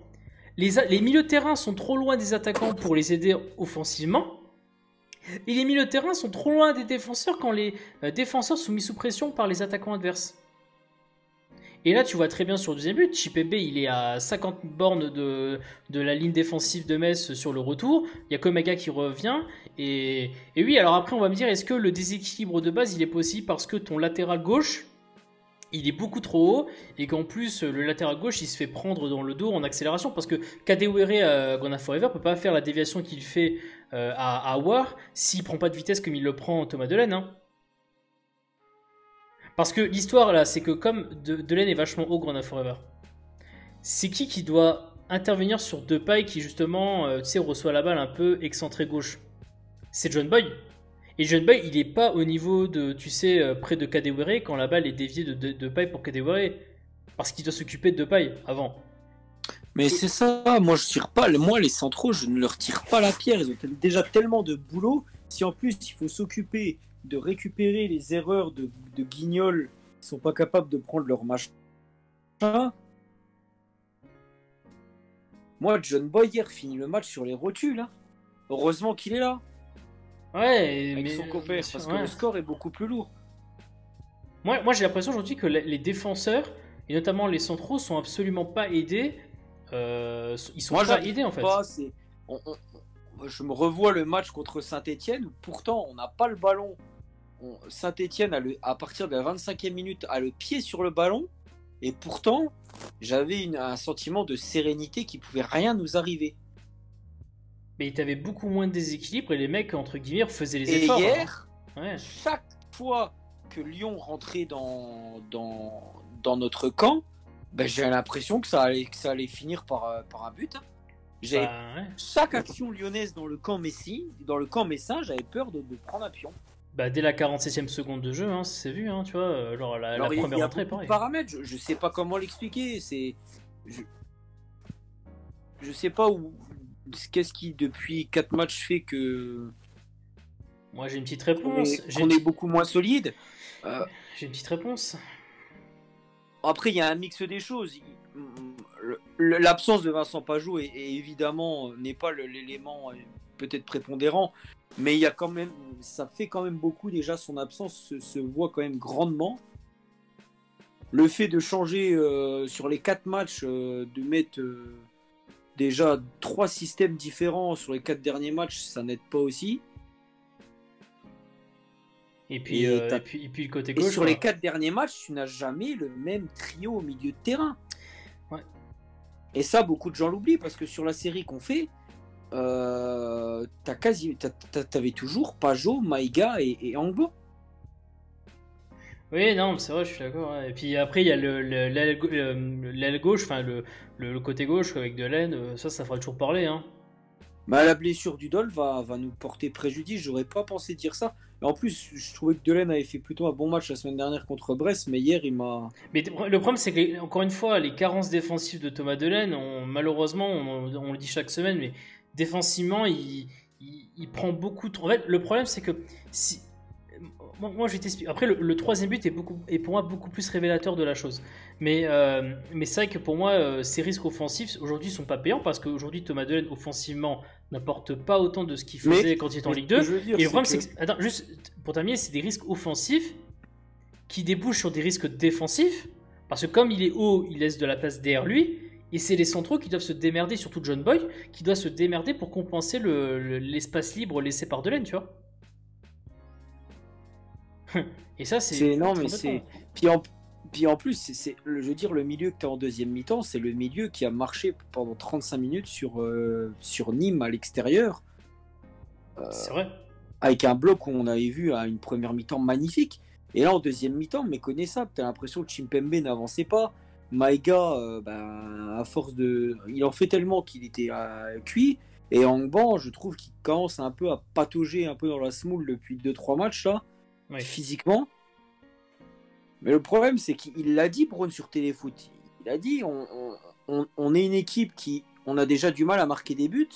les milieux de terrain sont trop loin des attaquants pour les aider offensivement, et les milieux de terrain sont trop loin des défenseurs quand les défenseurs sont mis sous pression par les attaquants adverses. Et là, tu vois très bien sur le deuxième but, Chipembe, il est à 50 bornes de la ligne défensive de Metz sur le retour. Il y a Komaga qui revient. Et oui, alors après, on va me dire, est-ce que le déséquilibre de base, il est possible parce que ton latéral gauche, il est beaucoup trop haut et qu'en plus, le latéral gauche, il se fait prendre dans le dos en accélération parce que Kadewere à Grenade Forever peut pas faire la déviation qu'il fait à Aouar s'il prend pas de vitesse comme il le prend Thomas Delaney, hein. Parce que l'histoire là, c'est que comme Delaney est vachement haut Grenade Forever, c'est qui doit intervenir sur Depay qui justement, tu sais, reçoit la balle un peu excentré gauche? C'est John Boy. Et John Boy, il est pas au niveau de, tu sais, près de Kadewere quand la balle est déviée de Depay pour Kadewere. Parce qu'il doit s'occuper de Depay avant. Mais c'est ça, moi je tire pas, moi les centraux, je ne leur tire pas la pierre, ils ont déjà tellement de boulot. Si en plus il faut s'occuper de récupérer les erreurs de guignols qui sont pas capables de prendre leur machin. Moi, John Boy hier finit le match sur les rotules, hein. Heureusement qu'il est là. Ouais, avec son compère, parce que le score est beaucoup plus lourd. Moi j'ai l'impression aujourd'hui que les défenseurs, et notamment les centraux, sont absolument pas aidés. Ils sont pas aidés en fait. Je me revois le match contre Saint-Etienne, où pourtant on n'a pas le ballon. Saint-Etienne, à partir de la 25e minute, a le pied sur le ballon. Et pourtant, j'avais un sentiment de sérénité qui pouvait rien nous arriver. Mais t'avais beaucoup moins de déséquilibre et les mecs, entre guillemets, faisaient les efforts. Et hier, chaque fois que Lyon rentrait dans notre camp, ben, j'ai l'impression que ça allait finir par un but. Chaque action lyonnaise dans le camp messin, j'avais peur de prendre un pion. Bah, dès la 47e seconde de jeu, hein, c'est vu, hein, tu vois, genre la Alors, il première y a entrée, beaucoup de pareil. paramètres, je sais pas comment l'expliquer. Je, je sais pas qu'est-ce qui, depuis 4 matchs, fait que Moi, j'ai une petite qu'on réponse. est, qu'on est beaucoup moins solide. Euh, J'ai une petite réponse. Après, il y a un mix des choses. L'absence de Vincent Pajot évidemment n'est pas l'élément peut-être prépondérant, mais il y a quand même, ça fait quand même beaucoup déjà. Son absence se voit quand même grandement. Le fait de changer sur les 4 matchs, de mettre déjà 3 systèmes différents sur les 4 derniers matchs, ça n'aide pas aussi. Et puis, Et, le côté et gauche, sur les quoi. 4 derniers matchs, tu n'as jamais le même trio au milieu de terrain. Ouais. Et ça, beaucoup de gens l'oublient parce que sur la série qu'on fait, t'avais toujours Pajot, Maïga et Angbo. Oui, non, c'est vrai, je suis d'accord. Ouais. Et puis après, il y a l'aile gauche, enfin le côté gauche avec Delaine, ça fera toujours parler. Hein. Bah, la blessure du Dol va nous porter préjudice. J'aurais pas pensé dire ça. Et en plus, je trouvais que Delaine avait fait plutôt un bon match la semaine dernière contre Brest, mais hier, il m'a. Mais le problème, c'est que, encore une fois, les carences défensives de Thomas Delaine, malheureusement, on le dit chaque semaine, mais défensivement, il prend beaucoup trop. En fait, le problème, c'est que si. Moi, je vais t'expliquer. Après, le troisième but est pour moi beaucoup plus révélateur de la chose. Mais c'est vrai que pour moi, ces risques offensifs aujourd'hui sont pas payants parce qu'aujourd'hui, Thomas Delaine, offensivement, n'apporte pas autant de ce qu'il Mais, faisait quand il était en mais ce Ligue que 2. je veux dire, Et le c'est problème, que. c'est que. Attends, juste pour terminer, c'est des risques offensifs qui débouche sur des risques défensifs, parce que comme il est haut, il laisse de la place derrière lui, et c'est les centraux qui doivent se démerder, surtout John Boy, qui doit se démerder pour compenser l'espace libre laissé par Delaine, tu vois. Et ça, c'est Non, très mais embêtant. c'est. Puis en plus, je veux dire, le milieu que tu as en deuxième mi-temps, c'est le milieu qui a marché pendant 35 minutes sur Nîmes à l'extérieur, C'est vrai. avec un bloc où on avait vu à une première mi-temps magnifique. Et là, en deuxième mi-temps, méconnaissable. Tu as l'impression que Chimpembe n'avançait pas. Maïga, à force de. Il en fait tellement qu'il était cuit. Et Angban, je trouve qu'il commence un peu à patauger un peu dans la semoule depuis 2-3 matchs, là, Oui. physiquement. Mais le problème, c'est qu'il l'a dit, Braun, sur Téléfoot. Il a dit on est une équipe qui. On a déjà du mal à marquer des buts,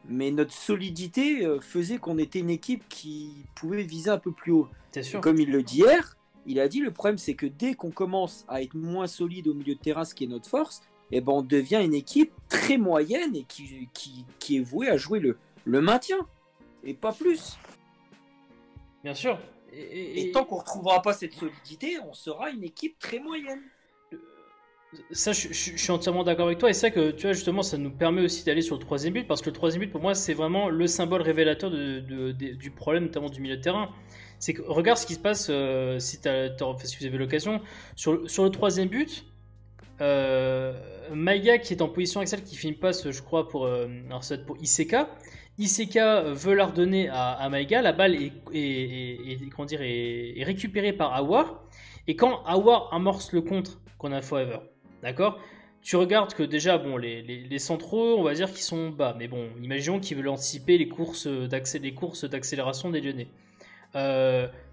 mais notre solidité faisait qu'on était une équipe qui pouvait viser un peu plus haut. T'es Et sûr. comme il le dit hier, il a dit le problème, c'est que dès qu'on commence à être moins solide au milieu de terrain, ce qui est notre force, eh ben, on devient une équipe très moyenne et qui est vouée à jouer le maintien, et pas plus. Bien sûr. Et tant qu'on ne retrouvera pas cette solidité, on sera une équipe très moyenne. Ça, je suis entièrement d'accord avec toi. Et c'est vrai que, tu vois, justement, ça nous permet aussi d'aller sur le troisième but. Parce que le troisième but, pour moi, c'est vraiment le symbole révélateur du problème, notamment du milieu de terrain. C'est que, regarde ce qui se passe, si vous avez l'occasion. Sur le troisième but, Maïga, qui est en position axiale, qui fait une passe, je crois, alors ça va être pour Iseka. Iseka veut la redonner à Maïga. La balle comment dire, est récupérée par Awar. Et quand Awar amorce le contre qu'on a Forever, d'accord, tu regardes que déjà, bon, les centraux, on va dire qu'ils sont bas. Mais bon, imaginons qu'ils veulent anticiper les courses d'accélération des Lyonnais.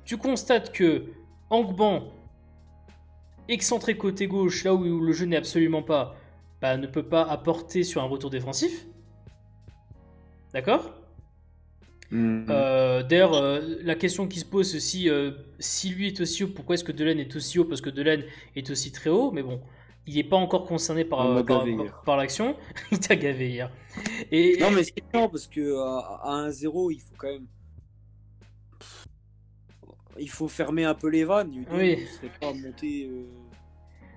Tu constates que Angban, excentré côté gauche, là où le jeu n'est absolument pas, bah, ne peut pas apporter sur un retour défensif. D'accord. D'ailleurs, la question qui se pose, si lui est aussi haut, pourquoi est-ce que Delaine est aussi haut? Parce que Delaine est aussi très haut, mais bon, il n'est pas encore concerné On m'a gavé par, hier. par l'action. Il t'a gavé hier. Non, mais c'est chiant parce que à 1-0, il faut quand même. Il faut fermer un peu les vannes. Udon Oui. ne serait pas monté.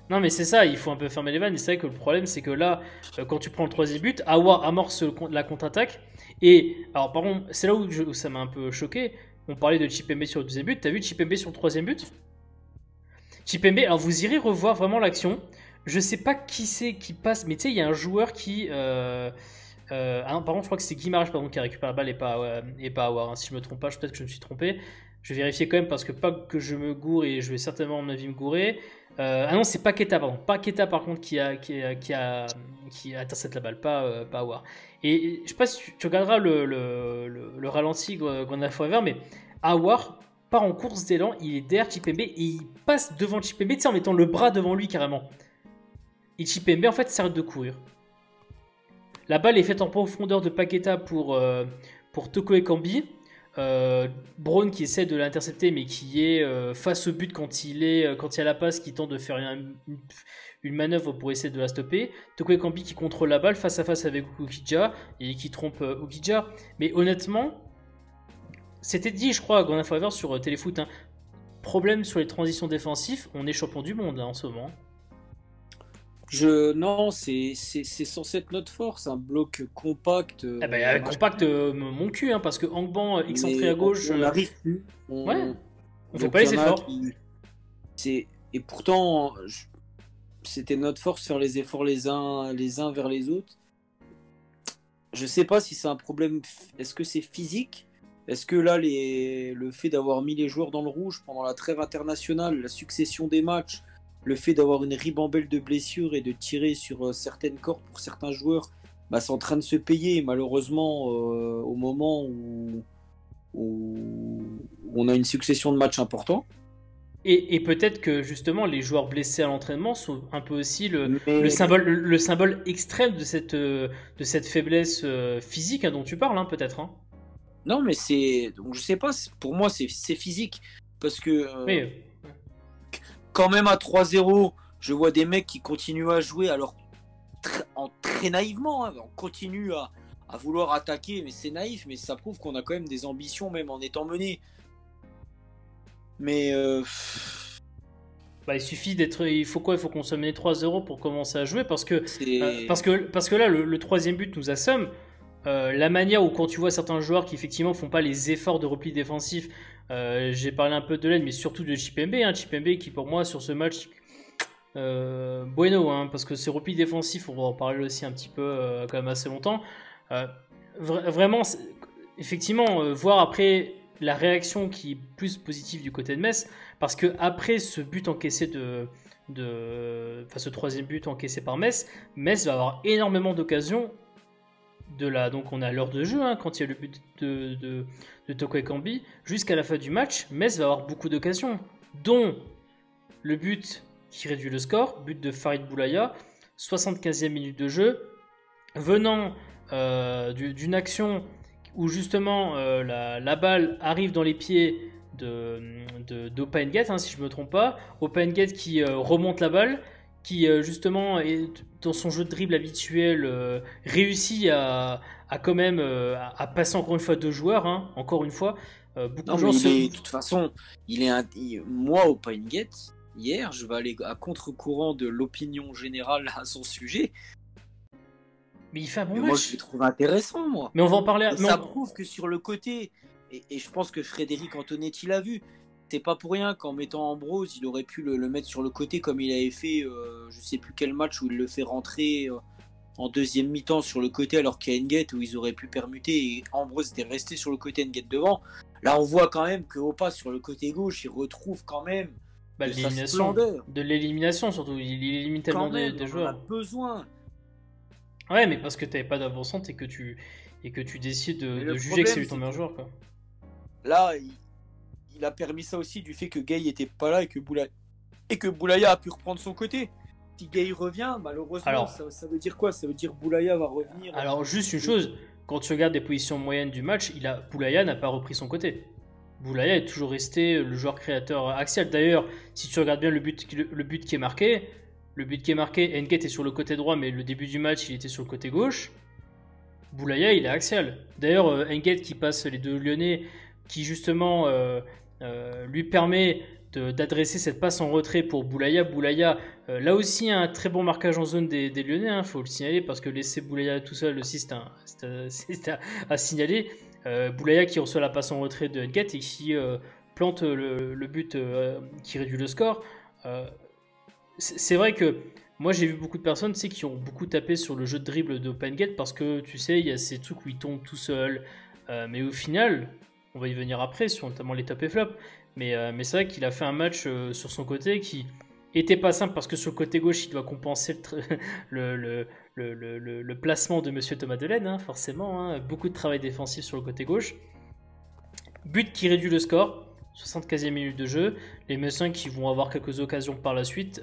Non, mais c'est ça, il faut un peu fermer les vannes. Et c'est vrai que le problème, c'est que là, quand tu prends le troisième but, Awa amorce la contre-attaque. Et, alors, par contre, c'est là où ça m'a un peu choqué. On parlait de Chipembe sur le deuxième but. T'as vu Chipembe sur le troisième but? Chipembe, alors vous irez revoir vraiment l'action. Je sais pas qui c'est qui passe, mais tu sais, il y a un joueur qui. Ah non, par contre, je crois que c'est Guimaraes pardon, qui a récupéré la balle et pas Aouar. Hein. Si je me trompe pas, peut-être que je me suis trompé. Je vais vérifier quand même parce que pas que je me gourre et je vais certainement, à mon avis, me gourer. Ah non, c'est Paqueta, pardon. Paqueta, par contre, qui a intercepté la balle, pas Aouar. Et je sais pas si tu regarderas le ralenti Grenade Forever, mais Aouar part en course d'élan, il est derrière Chipembe et il passe devant Chipembe, tu sais, en mettant le bras devant lui carrément. Et Chipembe en fait s'arrête de courir. La balle est faite en profondeur de Paqueta pour Toko Ekambi. Brown qui essaie de l'intercepter mais qui est face au but quand il y a la passe, qui tente de faire une manœuvre pour essayer de la stopper. Toko Ekambi qui contrôle la balle face à face avec Ukidja et qui trompe Ukidja. Mais honnêtement, c'était dit, je crois, à Grand Forever sur Téléfoot, hein. Problème sur les transitions défensives, on est champion du monde, hein, en ce moment. Non, c'est censé être notre force, un bloc compact. Compact, mon cul, hein, parce que Angban excentré à gauche. On n'arrive plus. On fait pas les efforts. Et pourtant, c'était notre force, faire les efforts les uns vers les autres. Je sais pas si c'est un problème. Est-ce que c'est physique? Est-ce que là, le fait d'avoir mis les joueurs dans le rouge pendant la trêve internationale, la succession des matchs, le fait d'avoir une ribambelle de blessures et de tirer sur certaines cordes pour certains joueurs, c'est en train de se payer. Malheureusement, au moment où on a une succession de matchs importants. Et peut-être que justement les joueurs blessés à l'entraînement sont un peu aussi le symbole extrême de cette faiblesse physique, hein, dont tu parles, hein, peut-être. Hein. Non, mais donc je sais pas, pour moi c'est physique, parce que quand même à 3-0, je vois des mecs qui continuent à jouer, alors très naïvement, hein, on continue à vouloir attaquer, mais c'est naïf, mais ça prouve qu'on a quand même des ambitions même en étant mené. Mais il suffit d'être. Il faut qu'on soit mené 3-0 pour commencer à jouer, parce que là le troisième but nous assomme. La manière où, quand tu vois certains joueurs qui effectivement font pas les efforts de repli défensif, j'ai parlé un peu de l'aide, mais surtout de Chipembe, hein, Chipembe qui pour moi sur ce match bueno, hein, parce que ces replis défensifs, on va en parler aussi un petit peu quand même assez longtemps. Vraiment, effectivement, voir après la réaction qui est plus positive du côté de Metz, parce que après ce but encaissé ce troisième but encaissé par Metz va avoir énormément d'occasions. Donc on a l'heure de jeu, hein, quand il y a le but de Toko Ekambi, jusqu'à la fin du match, Metz va avoir beaucoup d'occasions, dont le but qui réduit le score, but de Farid Boulaya, 75e minute de jeu, venant d'une action où justement la balle arrive dans les pieds d'Opa N'Gate, hein, si je ne me trompe pas, Opa N'Gate qui remonte la balle, qui justement est dans son jeu de dribble habituel, réussit à quand même à passer encore une fois deux joueurs, hein, encore une fois. Beaucoup de gens de toute façon, moi au Pinegate, hier, je vais aller à contre-courant de l'opinion générale à son sujet. Mais il fait un bon match. Moi, je le trouve intéressant, moi. Mais on va en parler. Ça prouve que sur le côté, et je pense que Frédéric Antonetti l'a vu, c'est pas pour rien qu'en mettant Ambrose, il aurait pu le mettre sur le côté comme il avait fait, je sais plus quel match où il le fait rentrer en deuxième mi-temps sur le côté alors qu'il y a N'Gate où ils auraient pu permuter et Ambrose était resté sur le côté, N'Gate devant. Là, on voit quand même que Opa sur le côté gauche, il retrouve quand même de l'élimination surtout. Il élimine tellement des joueurs. On a besoin. Ouais, mais parce que t'avais pas d'avancante et que tu décides de juger que c'est lui ton meilleur joueur, quoi. Là, il a permis ça aussi du fait que Gay était pas là et que Boulaya a pu reprendre son côté. Si Gay revient, malheureusement, ça veut dire quoi? Ça veut dire Boulaya va revenir. Alors, juste une chose, quand tu regardes les positions moyennes du match, Boulaya n'a pas repris son côté. Boulaya est toujours resté le joueur créateur axial. D'ailleurs, si tu regardes bien le but qui est marqué, N'Gate est sur le côté droit, mais le début du match, il était sur le côté gauche. Boulaya, il est axial. D'ailleurs, N'Gate qui passe les deux Lyonnais, qui justement lui permet d'adresser cette passe en retrait pour Boulaya. Boulaya, là aussi, un très bon marquage en zone des Lyonnais, hein, faut le signaler, parce que laisser Boulaya tout seul aussi, c'est à signaler. Boulaya qui reçoit la passe en retrait de N'Gate et qui plante le but qui réduit le score. C'est vrai que moi j'ai vu beaucoup de personnes, tu sais, qui ont beaucoup tapé sur le jeu de dribble d'Opa N'Gate parce que tu sais, il y a ces trucs où il tombe tout seul, mais au final, on va y venir après sur notamment les top et flop, mais c'est vrai qu'il a fait un match sur son côté qui était pas simple parce que sur le côté gauche il doit compenser le placement de Monsieur Thomas Delaine, hein, forcément, hein, beaucoup de travail défensif sur le côté gauche, but qui réduit le score. 75e minute de jeu. Les Messins qui vont avoir quelques occasions par la suite,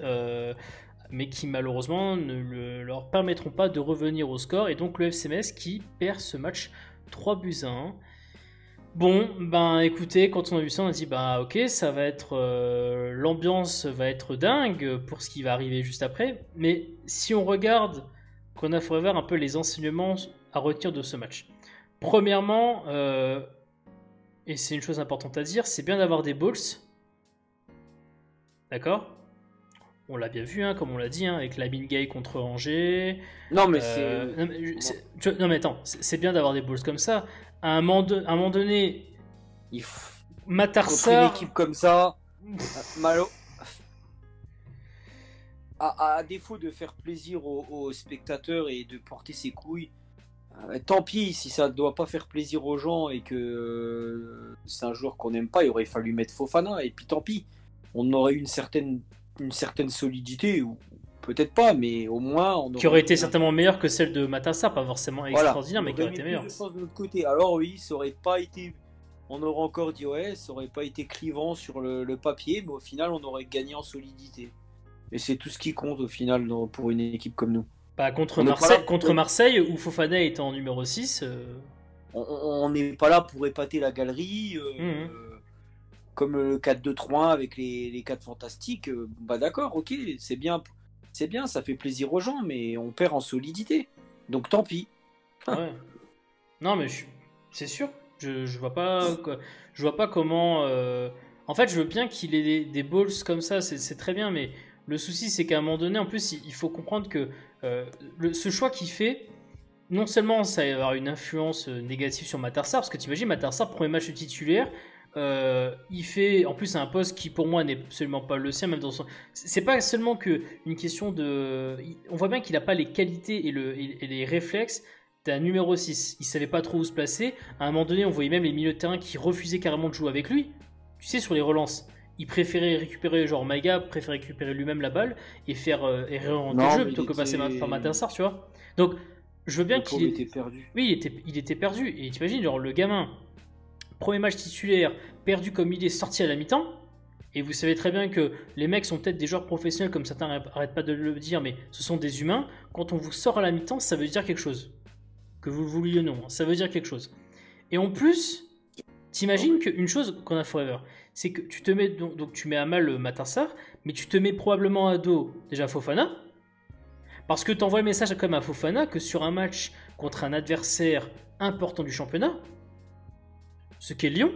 mais qui malheureusement ne leur permettront pas de revenir au score. Et donc le FC Metz qui perd ce match 3-1. Bon, ben écoutez, quand on a vu ça, on a dit bah ok, ça va être l'ambiance va être dingue pour ce qui va arriver juste après. Mais si on regarde qu'on a Forever un peu les enseignements à retenir de ce match. Premièrement, et c'est une chose importante à dire, c'est bien d'avoir des balls. D'accord? On l'a bien vu, hein, comme on l'a dit, hein, avec la Gay contre Angers. Non, mais non, mais attends, c'est bien d'avoir des balls comme ça. À un moment donné, il faut Matarsar... une équipe comme ça, à défaut de faire plaisir aux spectateurs et de porter ses couilles, tant pis si ça ne doit pas faire plaisir aux gens et que c'est un joueur qu'on n'aime pas, il aurait fallu mettre Fofana et puis tant pis. On aurait eu une certaine solidité, ou peut-être pas, mais au moins on qui aurait été certainement meilleure que celle de Matarsar, pas forcément extraordinaire, mais qui aurait été meilleure. De chance de notre côté. Alors oui, ça aurait pas été, on aurait encore dit ouais, ça aurait pas été clivant sur le papier, mais au final on aurait gagné en solidité. Et c'est tout ce qui compte au final pour une équipe comme nous. Bah, contre Marseille, où Fofana est en numéro 6. On n'est pas là pour épater la galerie. Comme le 4-2-3-1 avec les 4 fantastiques, bah d'accord, ok, c'est bien, ça fait plaisir aux gens, mais on perd en solidité. Donc tant pis. Ouais. Non, mais c'est sûr. Je vois pas comment. En fait, je veux bien qu'il ait des balls comme ça, c'est très bien, mais le souci, c'est qu'à un moment donné, en plus, il faut comprendre que ce choix qu'il fait, non seulement ça va avoir une influence négative sur Matarsar, parce que tu imagines, Matarsar, premier match titulaire. Il fait en plus un poste qui pour moi n'est absolument pas le sien, même dans son. C'est pas seulement que une question de. On voit bien qu'il n'a pas les qualités et les réflexes d'un numéro 6. Il savait pas trop où se placer. À un moment donné, on voyait même les milieux de terrain qui refusaient carrément de jouer avec lui. Tu sais, sur les relances, il préférait récupérer, genre Maïga préférait récupérer lui-même la balle et faire réorienter le jeu plutôt que passer par Matarsar, tu vois. Donc, je veux bien qu'il était perdu. Oui, il était perdu. Et t'imagines, genre le gamin. Premier match titulaire, perdu comme il est, sorti à la mi-temps. Et vous savez très bien que les mecs sont peut-être des joueurs professionnels, comme certains n'arrêtent pas de le dire, mais ce sont des humains. Quand on vous sort à la mi-temps, ça veut dire quelque chose. Que vous le vouliez ou non, ça veut dire quelque chose. Et en plus, t'imagines qu'une chose qu'on a forever, c'est que tu te mets, donc tu mets à mal Matarsar, mais tu te mets probablement à dos déjà Fofana. Parce que tu envoies le message comme à Fofana que sur un match contre un adversaire important du championnat, ce qu'est Lyon,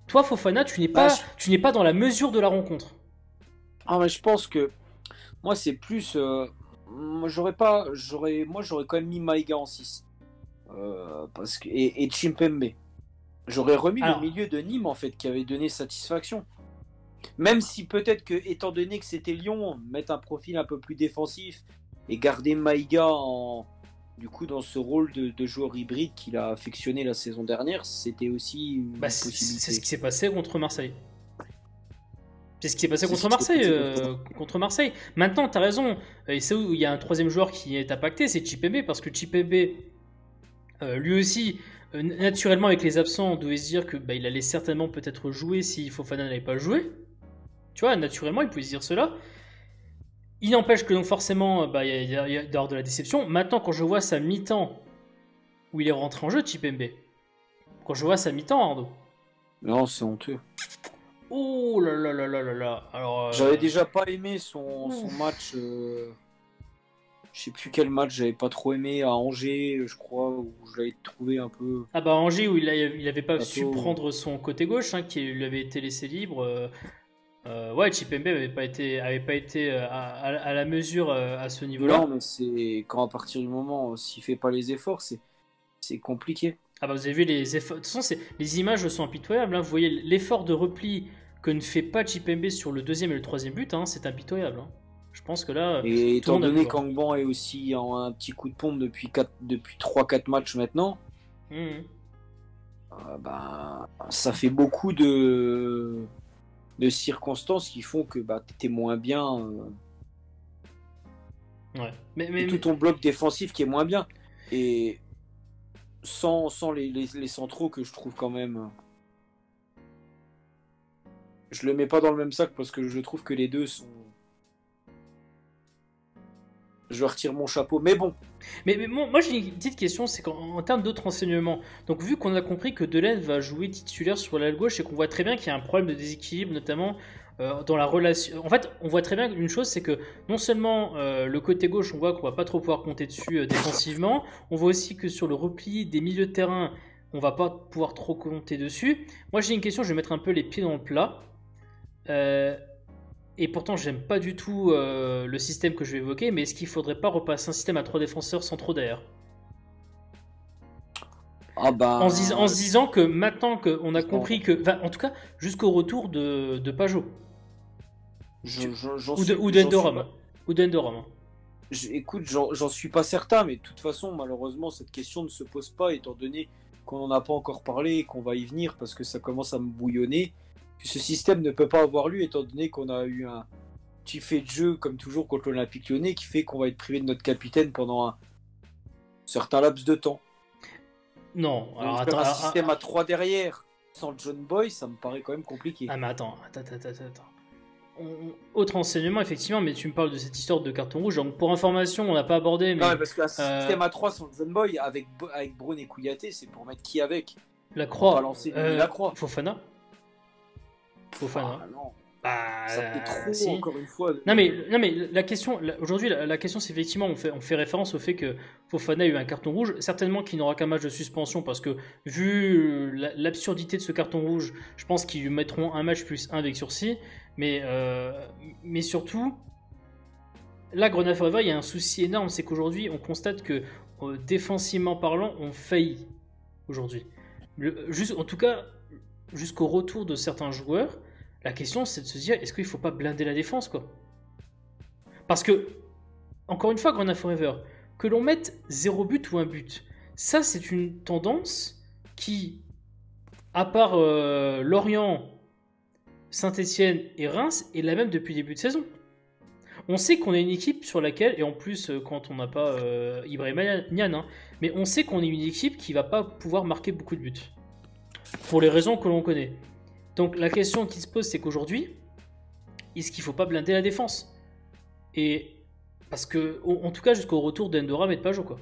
toi Fofana, tu n'es pas dans la mesure de la rencontre. Ah mais je pense que moi c'est plus j'aurais quand même mis Maïga en 6 parce que et Chimpembe. J'aurais remis le milieu de Nîmes en fait qui avait donné satisfaction. Même si peut-être que étant donné que c'était Lyon, mettre un profil un peu plus défensif et garder Maïga du coup, dans ce rôle de joueur hybride qu'il a affectionné la saison dernière, c'était aussi une possibilité. C'est ce qui s'est passé contre Marseille. C'est ce qui s'est passé contre Marseille. Maintenant, tu as raison. Et c'est où il y a un troisième joueur qui est impacté, c'est Chipembe. Parce que Chipembe, lui aussi, naturellement, avec les absents, on devait se dire que il allait certainement peut-être jouer si Fofana n'avait pas joué. Tu vois, naturellement, il pouvait se dire cela. Il n'empêche que donc forcément, il y a de la déception. Maintenant, quand je vois sa mi-temps où il est rentré en jeu, Chipembe, quand je vois sa mi-temps, Arnaud. Non, c'est honteux. Oh là là là là là là. Alors, j'avais déjà pas aimé son match. Je sais plus quel match j'avais pas trop aimé à Angers, je crois, où je l'avais trouvé un peu. Ah bah Angers où il avait pas su prendre son côté gauche, qui lui avait été laissé libre. Ouais, Chipembe avait pas été à la mesure à ce niveau-là. Non, mais c'est quand à partir du moment s'il fait pas les efforts, c'est compliqué. Ah bah vous avez vu les efforts. De toute façon, les images sont impitoyables. Hein. Vous voyez l'effort de repli que ne fait pas Chipembe sur le deuxième et le troisième but, c'est impitoyable. Hein. Je pense que là. Et étant donné qu'Angban est aussi en un petit coup de pompe depuis 3-4 matchs maintenant, ça fait beaucoup de circonstances qui font que t'es moins bien. Ouais. Mais tout ton bloc défensif qui est moins bien. Et sans les centraux que je trouve quand même. je le mets pas dans le même sac parce que je trouve que les deux sont. Je retire mon chapeau. Mais bon, Mais moi, j'ai une petite question, c'est qu'en termes d'autres renseignements, donc vu qu'on a compris que Delaine va jouer titulaire sur l'aile gauche et qu'on voit très bien qu'il y a un problème de déséquilibre, notamment dans la relation. En fait, on voit très bien une chose, c'est que non seulement le côté gauche, on voit qu'on va pas trop pouvoir compter dessus défensivement, on voit aussi que sur le repli des milieux de terrain, on va pas pouvoir trop compter dessus. Moi, j'ai une question, je vais mettre un peu les pieds dans le plat. Euh, et pourtant, j'aime pas du tout le système que je vais évoquer, mais est-ce qu'il faudrait pas repasser un système à 3 défenseurs sans trop derrière? ah En bah. se disant que maintenant qu'on a j'en compris que. Enfin, en tout cas, jusqu'au retour de Pajot. j'en Ou suis, de j'en suis Endoram. pas. Ou de Endoram. Hein. Écoute, j'en suis pas certain, mais de toute façon, malheureusement, cette question ne se pose pas, étant donné qu'on n'en a pas encore parlé et qu'on va y venir parce que ça commence à me bouillonner. Que ce système ne peut pas avoir lieu, étant donné qu'on a eu un petit fait de jeu, comme toujours, contre l'Olympique Lyonnais, qui fait qu'on va être privé de notre capitaine pendant un certain laps de temps. Non, alors Donc, attends. faire un système à 3 derrière, sans le John Boy, ça me paraît quand même compliqué. Ah, mais attends. Autre enseignement, effectivement, mais tu me parles de cette histoire de carton rouge. Donc, pour information, on n'a pas abordé, Non, mais mais parce qu'un euh, système à 3 sans le John Boy, avec Braun et Kouyaté, c'est pour mettre qui avec? la On va pas croix. lancer la croix. Fofana. Ah Fofana. non. Ça fait Bah, trop, si. encore une fois. Non mais la question aujourd'hui la question c'est effectivement on fait référence au fait que Fofana a eu un carton rouge, certainement qu'il n'aura qu'un match de suspension parce que vu l'absurdité de ce carton rouge, je pense qu'ils lui mettront un match plus un avec sursis, mais surtout là Grenade Forever il y a un souci énorme, c'est qu'aujourd'hui on constate que défensivement parlant on faillit aujourd'hui. Juste en tout cas jusqu'au retour de certains joueurs, la question c'est de se dire est-ce qu'il ne faut pas blinder la défense quoi. Parce que, encore une fois, Grenade Forever, que l'on mette 0 but ou un but, ça c'est une tendance qui, à part Lorient, Saint-Etienne et Reims, est la même depuis le début de saison. On sait qu'on est une équipe sur laquelle, et en plus quand on n'a pas Ibrahima Niane, hein, mais on sait qu'on est une équipe qui va pas pouvoir marquer beaucoup de buts. Pour les raisons que l'on connaît. Donc la question qui se pose c'est qu'aujourd'hui, est-ce qu'il ne faut pas blinder la défense? Et parce que, en tout cas, jusqu'au retour d'Endoram et de Pajot, quoi.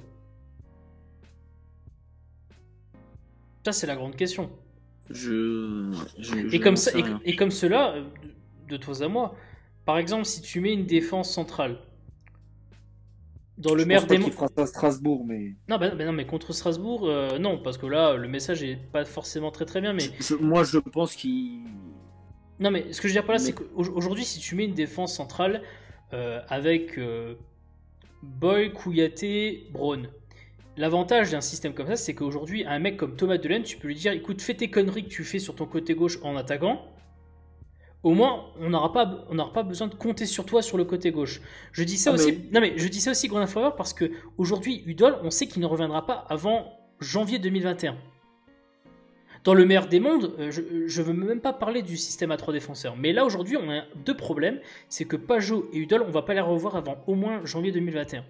Ça, c'est la grande question. Et comme n'en ça, sais rien. et comme cela, de toi à moi, par exemple, si tu mets une défense centrale dans le Je meilleur pense pas des qu'il fera ça à Strasbourg, mais. non, non, mais contre Strasbourg, non, parce que là, le message est pas forcément très très bien, mais Moi, je pense qu'il. non, mais ce que je veux dire par là, Mais c'est qu'aujourd'hui, si tu mets une défense centrale avec Boy, Kouyaté, Braun. L'avantage d'un système comme ça, c'est qu'aujourd'hui, un mec comme Thomas Delaine, tu peux lui dire écoute, fais tes conneries que tu fais sur ton côté gauche en attaquant. Au moins, on n'aura pas besoin de compter sur toi sur le côté gauche. Je dis ça Ah, aussi. mais. Non mais je dis ça aussi, Grenade Forever, parce que aujourd'hui, Udol, on sait qu'il ne reviendra pas avant janvier 2021. Dans le meilleur des mondes, je ne veux même pas parler du système à 3 défenseurs. Mais là, aujourd'hui, on a deux problèmes. C'est que Pajot et Udol, on va pas les revoir avant au moins janvier 2021.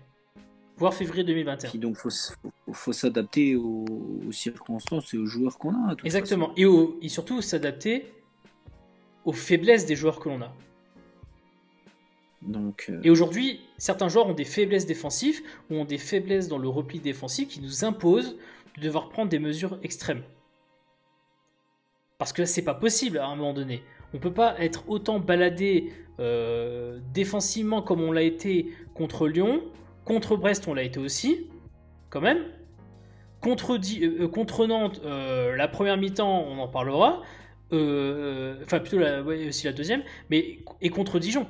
Voire février 2021. Puis donc, faut s'adapter aux circonstances et aux joueurs qu'on a. De toute Exactement. façon. Et surtout s'adapter aux faiblesses des joueurs que l'on a. Donc. Et aujourd'hui, certains joueurs ont des faiblesses défensives ou ont des faiblesses dans le repli défensif qui nous imposent de devoir prendre des mesures extrêmes. Parce que c'est pas possible à un moment donné. On peut pas être autant baladé défensivement comme on l'a été contre Lyon. Contre Brest, on l'a été aussi, quand même. Contre Nantes, la première mi-temps, on en parlera. Enfin, plutôt aussi la deuxième. Et contre Dijon.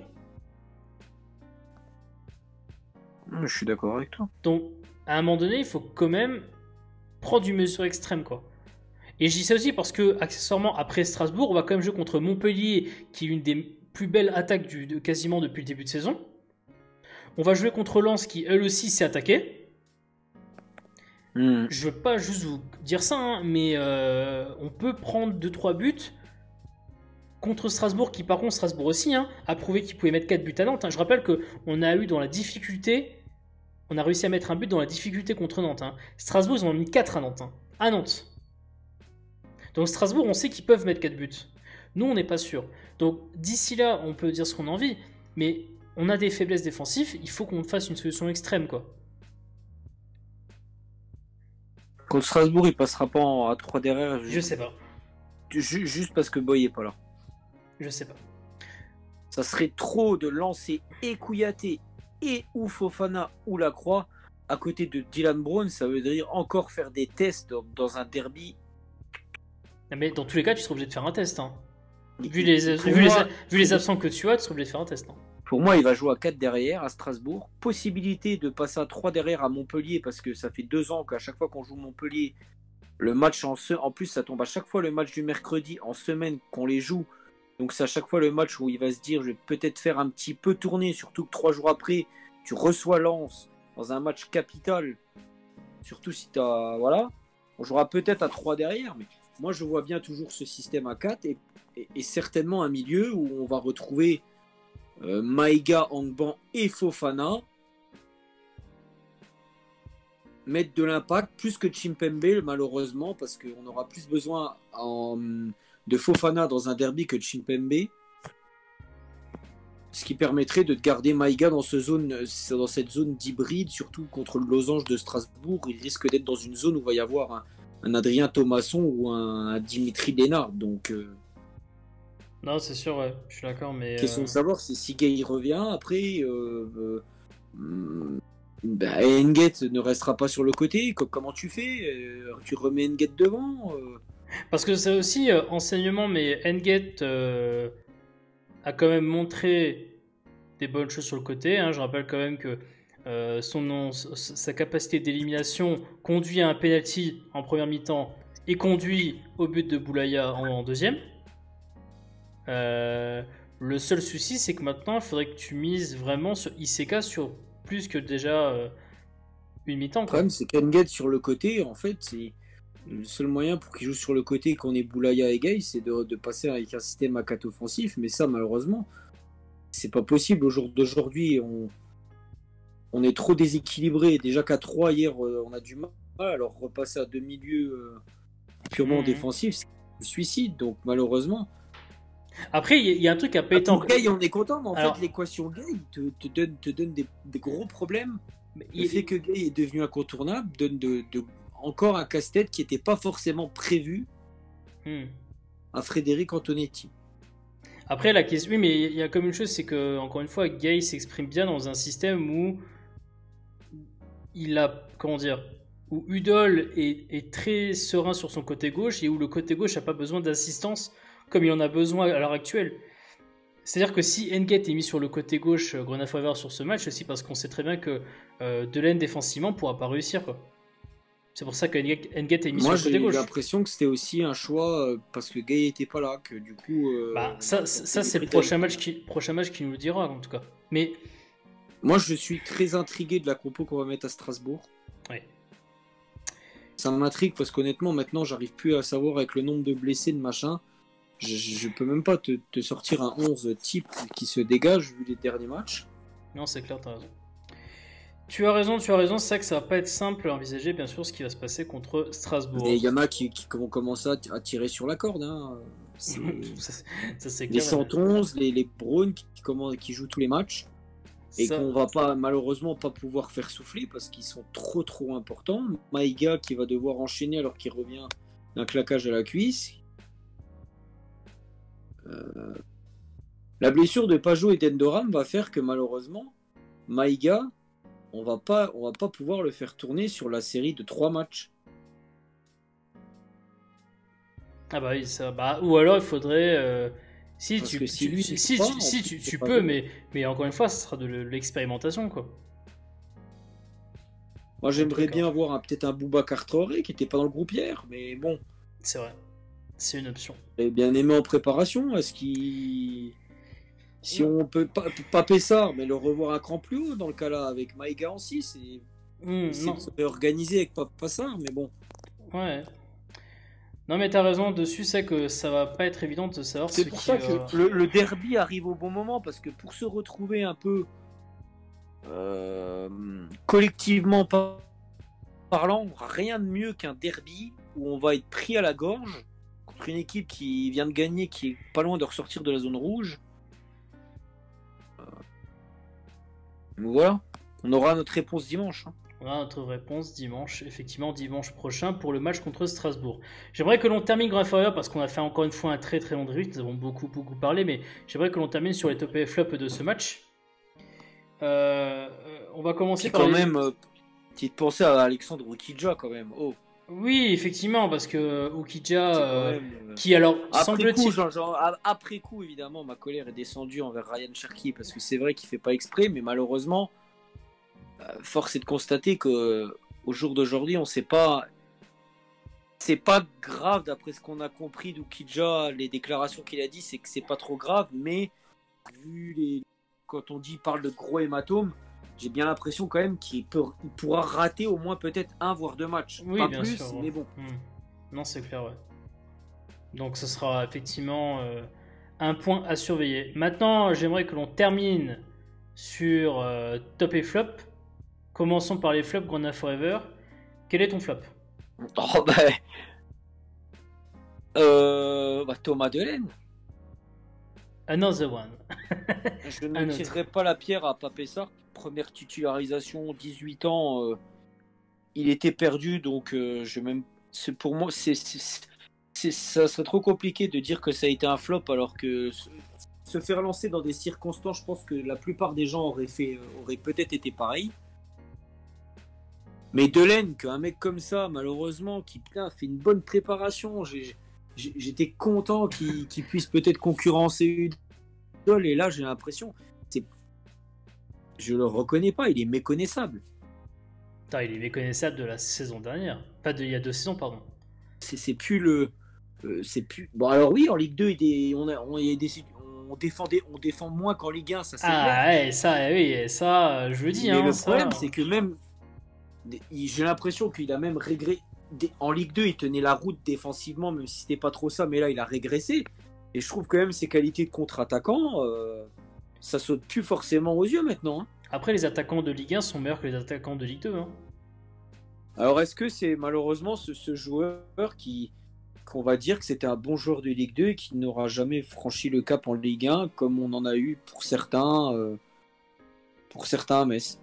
Je suis d'accord avec toi. Donc, à un moment donné, il faut quand même prendre une mesure extrême, quoi. Et je dis ça aussi parce que, accessoirement, après Strasbourg, on va quand même jouer contre Montpellier, qui est une des plus belles attaques quasiment depuis le début de saison. On va jouer contre Lens, qui elle aussi s'est attaquée. Je veux pas juste vous dire ça, hein, mais on peut prendre 2-3 buts contre Strasbourg, qui par contre, Strasbourg aussi, hein, a prouvé qu'il pouvait mettre 4 buts à Nantes. Hein. Je rappelle qu'on a eu dans la difficulté, on a réussi à mettre un but dans la difficulté contre Nantes. Hein. Strasbourg, ils en ont mis 4 à Nantes. Hein. À Nantes. Donc Strasbourg, on sait qu'ils peuvent mettre 4 buts. Nous, on n'est pas sûr. Donc, d'ici là, on peut dire ce qu'on a envie, mais on a des faiblesses défensives, il faut qu'on fasse une solution extrême, quoi. Contre Strasbourg, il passera pas à 3 derrière. Je sais pas. Juste parce que Boy est pas là. Je sais pas. Ça serait trop de lancer et Kouyaté et ou Fofana ou Lacroix à côté de Dylan Brown. Ça veut dire encore faire des tests dans un derby. Mais dans tous les cas, tu seras obligé de faire un test. Hein. Vu Moi, les absents que tu as, tu seras obligé de faire un test. Hein. Pour moi, il va jouer à 4 derrière à Strasbourg. Possibilité de passer à 3 derrière à Montpellier parce que ça fait 2 ans qu'à chaque fois qu'on joue Montpellier, le match en plus, ça tombe à chaque fois le match du mercredi en semaine qu'on les joue. Donc c'est à chaque fois le match où il va se dire je vais peut-être faire un petit peu tourner, surtout que 3 jours après, tu reçois Lens dans un match capital. Surtout si tu as... Voilà. On jouera peut-être à 3 derrière, mais moi je vois bien toujours ce système à 4 et certainement un milieu où on va retrouver Maïga, Angban et Fofana. Mettre de l'impact plus que Chimpembe malheureusement parce qu'on aura plus besoin de Fofana dans un derby que de Chimpembe, ce qui permettrait de garder Maïga dans cette zone d'hybride, surtout contre le Losange de Strasbourg. Il risque d'être dans une zone où il va y avoir un Adrien Thomasson ou un Dimitri Lénard. Donc non, c'est sûr, ouais, je suis d'accord, mais question de savoir si Gay revient après. Enguet ne restera pas sur le côté. Comment tu fais tu remets Enguet devant parce que c'est aussi enseignement, mais N'Gett a quand même montré des bonnes choses sur le côté. Hein. Je rappelle quand même que sa capacité d'élimination conduit à un penalty en première mi-temps et conduit au but de Boulaya en deuxième. Le seul souci, c'est que maintenant, il faudrait que tu mises vraiment sur ICK sur plus que déjà une mi-temps. Le problème, c'est qu'Enguet sur le côté, en fait, c'est le seul moyen pour qu'il joue sur le côté quand on est Boulaya et Gay, c'est de passer avec un système à 4 offensif. Mais ça, malheureusement, c'est pas possible. Au jour d'aujourd'hui, on est trop déséquilibré. Déjà qu'à 3 hier, on a du mal. Alors repasser à deux milieux purement défensifs, c'est un suicide. Donc malheureusement. Après, il y a un truc à pas être pour Gay, on est content, mais en fait, l'équation Gay te donne des gros problèmes. Le fait que Gay est devenu incontournable donne encore un casse-tête qui n'était pas forcément prévu à Frédéric Antonetti. Après, la question, oui, mais il y a comme une chose, c'est que, encore une fois, Gay s'exprime bien dans un système où il a, comment dire, où Udol est très serein sur son côté gauche et où le côté gauche n'a pas besoin d'assistance comme il en a besoin à l'heure actuelle. C'est-à-dire que si N'Gett est mis sur le côté gauche, Grenat Forever sur ce match, aussi parce qu'on sait très bien que Delaine défensivement ne pourra pas réussir, quoi. C'est pour ça que N'Gett est mis sur le côté gauche. Moi, j'ai l'impression que c'était aussi un choix parce que Gay n'était pas là, que du coup... ça c'est le prochain match qui nous le dira, en tout cas. Mais... Moi, je suis très intrigué de la compo qu'on va mettre à Strasbourg. Ouais. Ça m'intrigue parce qu'honnêtement, maintenant, j'arrive plus à savoir avec le nombre de blessés, de machin. Je peux même pas te sortir un 11 type qui se dégage vu les derniers matchs. Non, c'est clair, t'as raison. Tu as raison, c'est vrai que ça va pas être simple à envisager, bien sûr, ce qui va se passer contre Strasbourg. Et il y en a qui vont commencer à tirer sur la corde. Hein. ça, c'est clair. Les 111, les Browns qui jouent tous les matchs. Et qu'on va pas, malheureusement pas pouvoir faire souffler parce qu'ils sont trop importants. Maïga qui va devoir enchaîner alors qu'il revient d'un claquage à la cuisse. La blessure de Pajot et d'Endoram va faire que malheureusement Maïga, on va pas pouvoir le faire tourner sur la série de 3 matchs. Ah bah oui, ou alors il faudrait tu peux, mais encore une fois, ce sera de l'expérimentation, quoi. Moi, j'aimerais bien avoir peut-être un Boubacar Traoré qui n'était pas dans le groupe hier, mais bon. C'est vrai, c'est une option. J'avais bien aimé en préparation. Est-ce qu'il... Si on peut pas Pessard, mais le revoir un cran plus haut dans le cas-là, avec Maïga en 6, et essayer de se réorganiser avec Pessard, mais bon. Ouais. Non mais t'as raison, dessus c'est que ça va pas être évident de savoir c'est pour ça que le derby arrive au bon moment, parce que pour se retrouver un peu collectivement parlant, rien de mieux qu'un derby où on va être pris à la gorge, contre une équipe qui vient de gagner, qui est pas loin de ressortir de la zone rouge. Donc voilà, on aura notre réponse dimanche. Hein. On a notre réponse dimanche, effectivement dimanche prochain pour le match contre Strasbourg. J'aimerais que l'on termine Grand Forever parce qu'on a fait encore une fois un très très long débrief, nous avons beaucoup parlé, mais j'aimerais que l'on termine sur les top et flops de ce match. On va commencer par quand même, petite pensée à Alexandre Oukidja quand même. Oh. Oui, effectivement, parce que Oukidja, qui alors semble-t-il... Après coup, évidemment, ma colère est descendue envers Ryan Cherki parce que c'est vrai qu'il fait pas exprès, mais malheureusement, force est de constater que au jour d'aujourd'hui, on sait pas. C'est pas grave d'après ce qu'on a compris d'Oukidja, les déclarations qu'il a dit, c'est que c'est pas trop grave, mais quand on parle de gros hématomes, j'ai bien l'impression quand même qu'il pourra rater au moins peut-être 1 voire 2 matchs. Oui, pas bien plus, sûr, mais bon. Non, c'est clair, ouais. Donc ce sera effectivement un point à surveiller. Maintenant, j'aimerais que l'on termine sur top et flop. Commençons par les flops Grona Forever. Quel est ton flop? Oh Thomas Delaine. Another one. Je ne tirerai pas la pierre à Pape Sarr. Première titularisation, 18 ans. Il était perdu, donc pour moi, ça serait trop compliqué de dire que ça a été un flop, alors que se faire lancer dans des circonstances, je pense que la plupart des gens auraient peut-être été pareil. Mais Delaine, qu'un mec comme ça, malheureusement, qui fait une bonne préparation, j'étais content qu'il puisse peut-être concurrencer Udol, et là j'ai l'impression, je le reconnais pas, il est méconnaissable. Putain, il est méconnaissable de la saison dernière, pas il y a 2 saisons, pardon. C'est plus le, c'est plus. Bon alors oui, en Ligue 2, on défend moins qu'en Ligue 1, ça c'est clair. Ça, je le dis. Mais le problème, c'est que même, j'ai l'impression qu'il a même régressé. En Ligue 2, il tenait la route défensivement, même si c'était pas trop ça, mais là, il a régressé. Et je trouve quand même ses qualités de contre-attaquant, ça saute plus forcément aux yeux maintenant. Hein. Après, les attaquants de Ligue 1 sont meilleurs que les attaquants de Ligue 2. Hein. Alors, est-ce que c'est malheureusement ce joueur qu'on va dire que c'était un bon joueur de Ligue 2 et qui n'aura jamais franchi le cap en Ligue 1, comme on en a eu pour certains à Metz?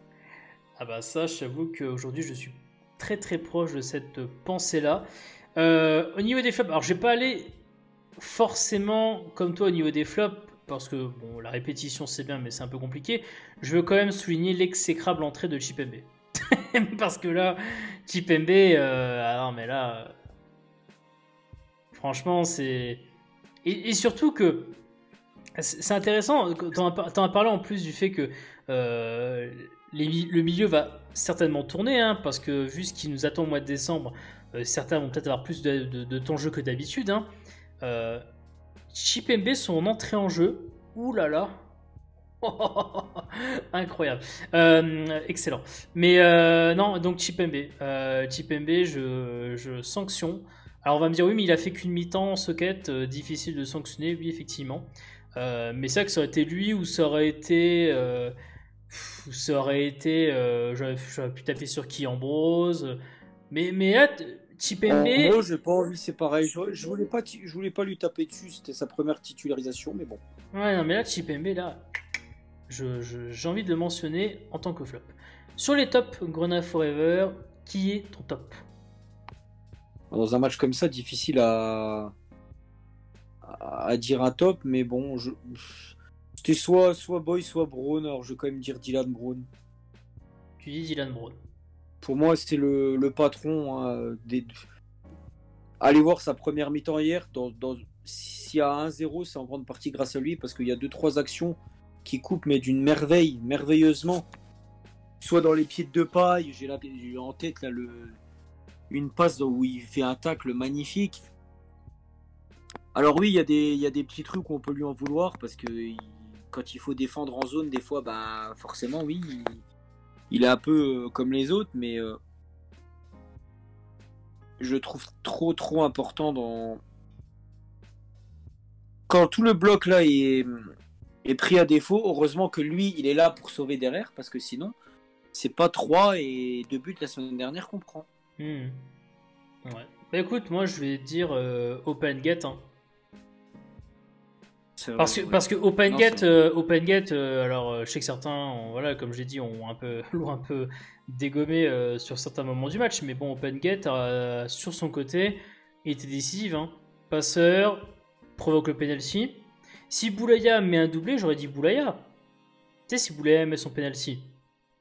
Ah bah ça, je t'avoue qu'aujourd'hui, je suis très très proche de cette pensée-là. Au niveau des flops, alors je vais pas aller forcément comme toi au niveau des flops, parce que bon, la répétition c'est bien, mais c'est un peu compliqué. Je veux quand même souligner l'exécrable entrée de Chipembe. Parce que là, Chipembe, non mais là, franchement, c'est... Et surtout que, c'est intéressant, t'en as parlé en plus du fait que le milieu va certainement tourner, hein, parce que vu ce qui nous attend au mois de décembre, certains vont peut-être avoir plus de temps de jeu que d'habitude. Hein. Chipembe, son entrée en jeu, oulala, incroyable, excellent. Mais non, donc Chipembe, je sanctionne. Alors on va me dire oui, mais il a fait qu'une mi-temps en socket, difficile de sanctionner, oui effectivement. Mais c'est vrai que ça aurait été lui ou ça aurait été j'aurais pu taper sur qui, Ambrose, mais là Chipembe, moi j'ai pas envie, c'est pareil, je voulais pas lui taper dessus, c'était sa première titularisation, mais bon. Ouais, non mais là Chipembe, là j'ai envie de le mentionner en tant que flop. Sur les tops Grona Forever, qui est ton top? Dans un match comme ça, difficile à dire un top, mais bon, c'était soit Boy, soit Brown. Alors je vais quand même dire Dylan Brown. Tu dis Dylan Brown. Pour moi, c'était le patron. Hein, Allez voir sa première mi-temps hier. S'il y a 1-0, c'est en grande partie grâce à lui, parce qu'il y a 2-3 actions qui coupent, mais d'une merveilleusement. Soit dans les pieds de Depay, j'ai en tête là, une passe où il fait un tacle magnifique. Alors oui, il y a des petits trucs où on peut lui en vouloir, parce que quand il faut défendre en zone, des fois, bah forcément, oui, il est un peu comme les autres, mais je trouve trop important quand tout le bloc là est pris à défaut. Heureusement que lui, il est là pour sauver derrière, parce que sinon, c'est pas 3 et 2 buts la semaine dernière qu'on prend. Ouais. Bah écoute, moi je vais dire Open Gate. Hein. Vrai, Parce que Open non, Gate, alors je sais que certains, voilà, comme j'ai dit, l'ont un peu dégommé sur certains moments du match, mais bon, Open Gate, sur son côté, était décisif. Hein. Passeur, provoque le penalty. Si Boulaya met un doublé, j'aurais dit Boulaya. Tu sais, si Boulaya met son penalty,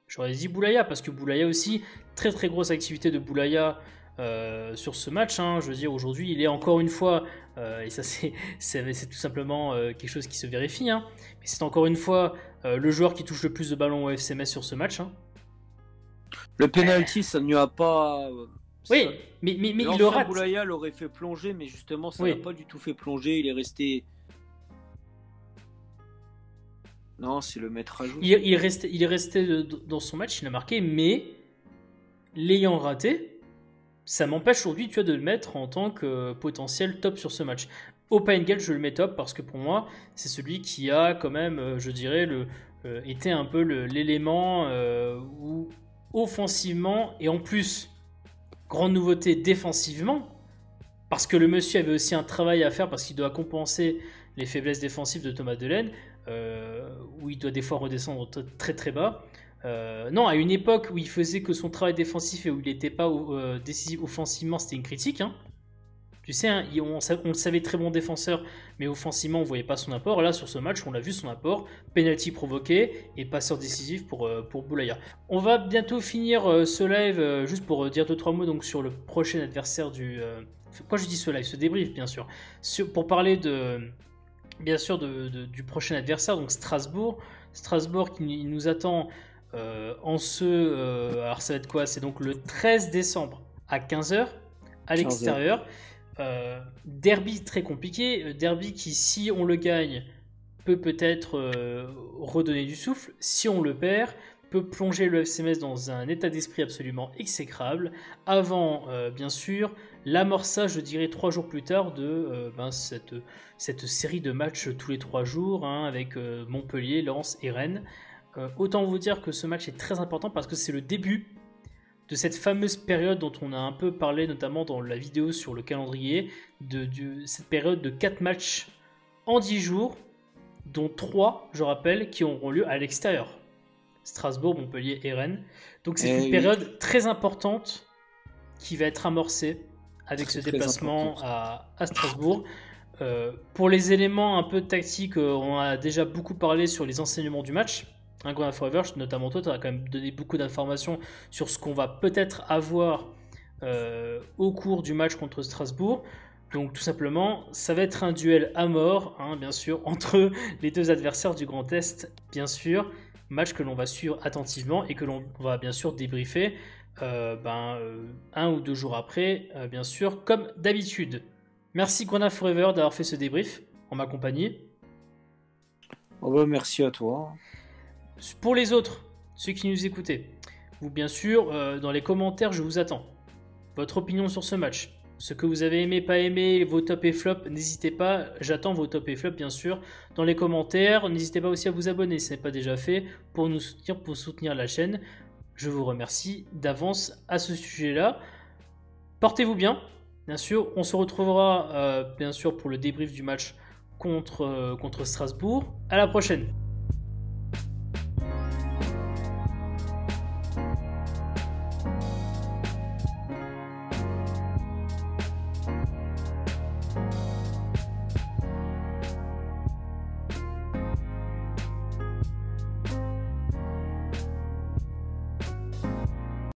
j'aurais dit Boulaya, parce que Boulaya aussi, très très grosse activité de Boulaya sur ce match. Hein. Je veux dire, aujourd'hui, il est encore une fois, et ça c'est tout simplement quelque chose qui se vérifie, hein. Mais c'est encore une fois le joueur qui touche le plus de ballons au FC Metz sur ce match. Hein. Le penalty, ça ne lui a pas. Oui, mais il le rate. Boulaya l'aurait fait plonger, mais justement, ça Oui. l'a pas du tout fait plonger. Il est resté. Non, c'est le maître à jouer. Il est resté dans son match, il a marqué, mais l'ayant raté, ça m'empêche aujourd'hui, tu vois, de le mettre en tant que potentiel top sur ce match. Open Gate, je le mets top parce que pour moi, c'est celui qui a quand même, je dirais, été un peu l'élément où offensivement et en plus, grande nouveauté défensivement, parce que le monsieur avait aussi un travail à faire parce qu'il doit compenser les faiblesses défensives de Thomas Delaine, où il doit des fois redescendre très très bas. Non, à une époque où il faisait que son travail défensif et où il n'était pas décisif offensivement, c'était une critique. Hein. Tu sais, hein, on le savait très bon défenseur, mais offensivement, on ne voyait pas son apport. Là, sur ce match, on l'a vu son apport. Penalty provoqué et passeur décisif pour Boulaya. On va bientôt finir ce live, juste pour dire 2-3 mots donc, sur le prochain adversaire du... Pourquoi je dis ce live, ce débrief, bien sûr. Pour parler bien sûr du prochain adversaire, donc Strasbourg. Strasbourg qui nous attend alors ça va être quoi? C'est donc le 13 décembre à 15h à l'extérieur. Derby très compliqué. Derby qui, si on le gagne, peut-être redonner du souffle. Si on le perd, peut plonger le FC Metz dans un état d'esprit absolument exécrable. Avant, bien sûr, l'amorçage, je dirais 3 jours plus tard, de cette série de matchs tous les 3 jours, hein, avec Montpellier, Lens et Rennes. Autant vous dire que ce match est très important parce que c'est le début de cette fameuse période dont on a un peu parlé, notamment dans la vidéo sur le calendrier, de cette période de 4 matchs en 10 jours, dont 3, je rappelle, qui auront lieu à l'extérieur. Strasbourg, Montpellier et Rennes. Donc c'est une période très importante qui va être amorcée avec ce déplacement à Strasbourg. Pour les éléments un peu tactiques, on a déjà beaucoup parlé sur les enseignements du match. Un Grand Forever, notamment toi, tu as quand même donné beaucoup d'informations sur ce qu'on va peut-être avoir au cours du match contre Strasbourg. Donc tout simplement, ça va être un duel à mort, hein, bien sûr, entre les deux adversaires du Grand Est, bien sûr. Match que l'on va suivre attentivement et que l'on va bien sûr débriefer 1 ou 2 jours après, bien sûr, comme d'habitude. Merci Grenade Forever d'avoir fait ce débrief en ma compagnie. Merci à toi. Pour les autres, ceux qui nous écoutaient, vous bien sûr, dans les commentaires, je vous attends. Votre opinion sur ce match, ce que vous avez aimé, pas aimé, vos top et flop, n'hésitez pas, j'attends vos top et flop bien sûr dans les commentaires. N'hésitez pas aussi à vous abonner si ce n'est pas déjà fait pour nous soutenir, pour soutenir la chaîne. Je vous remercie d'avance à ce sujet-là. Portez-vous bien sûr. On se retrouvera bien sûr pour le débrief du match contre Strasbourg. À la prochaine.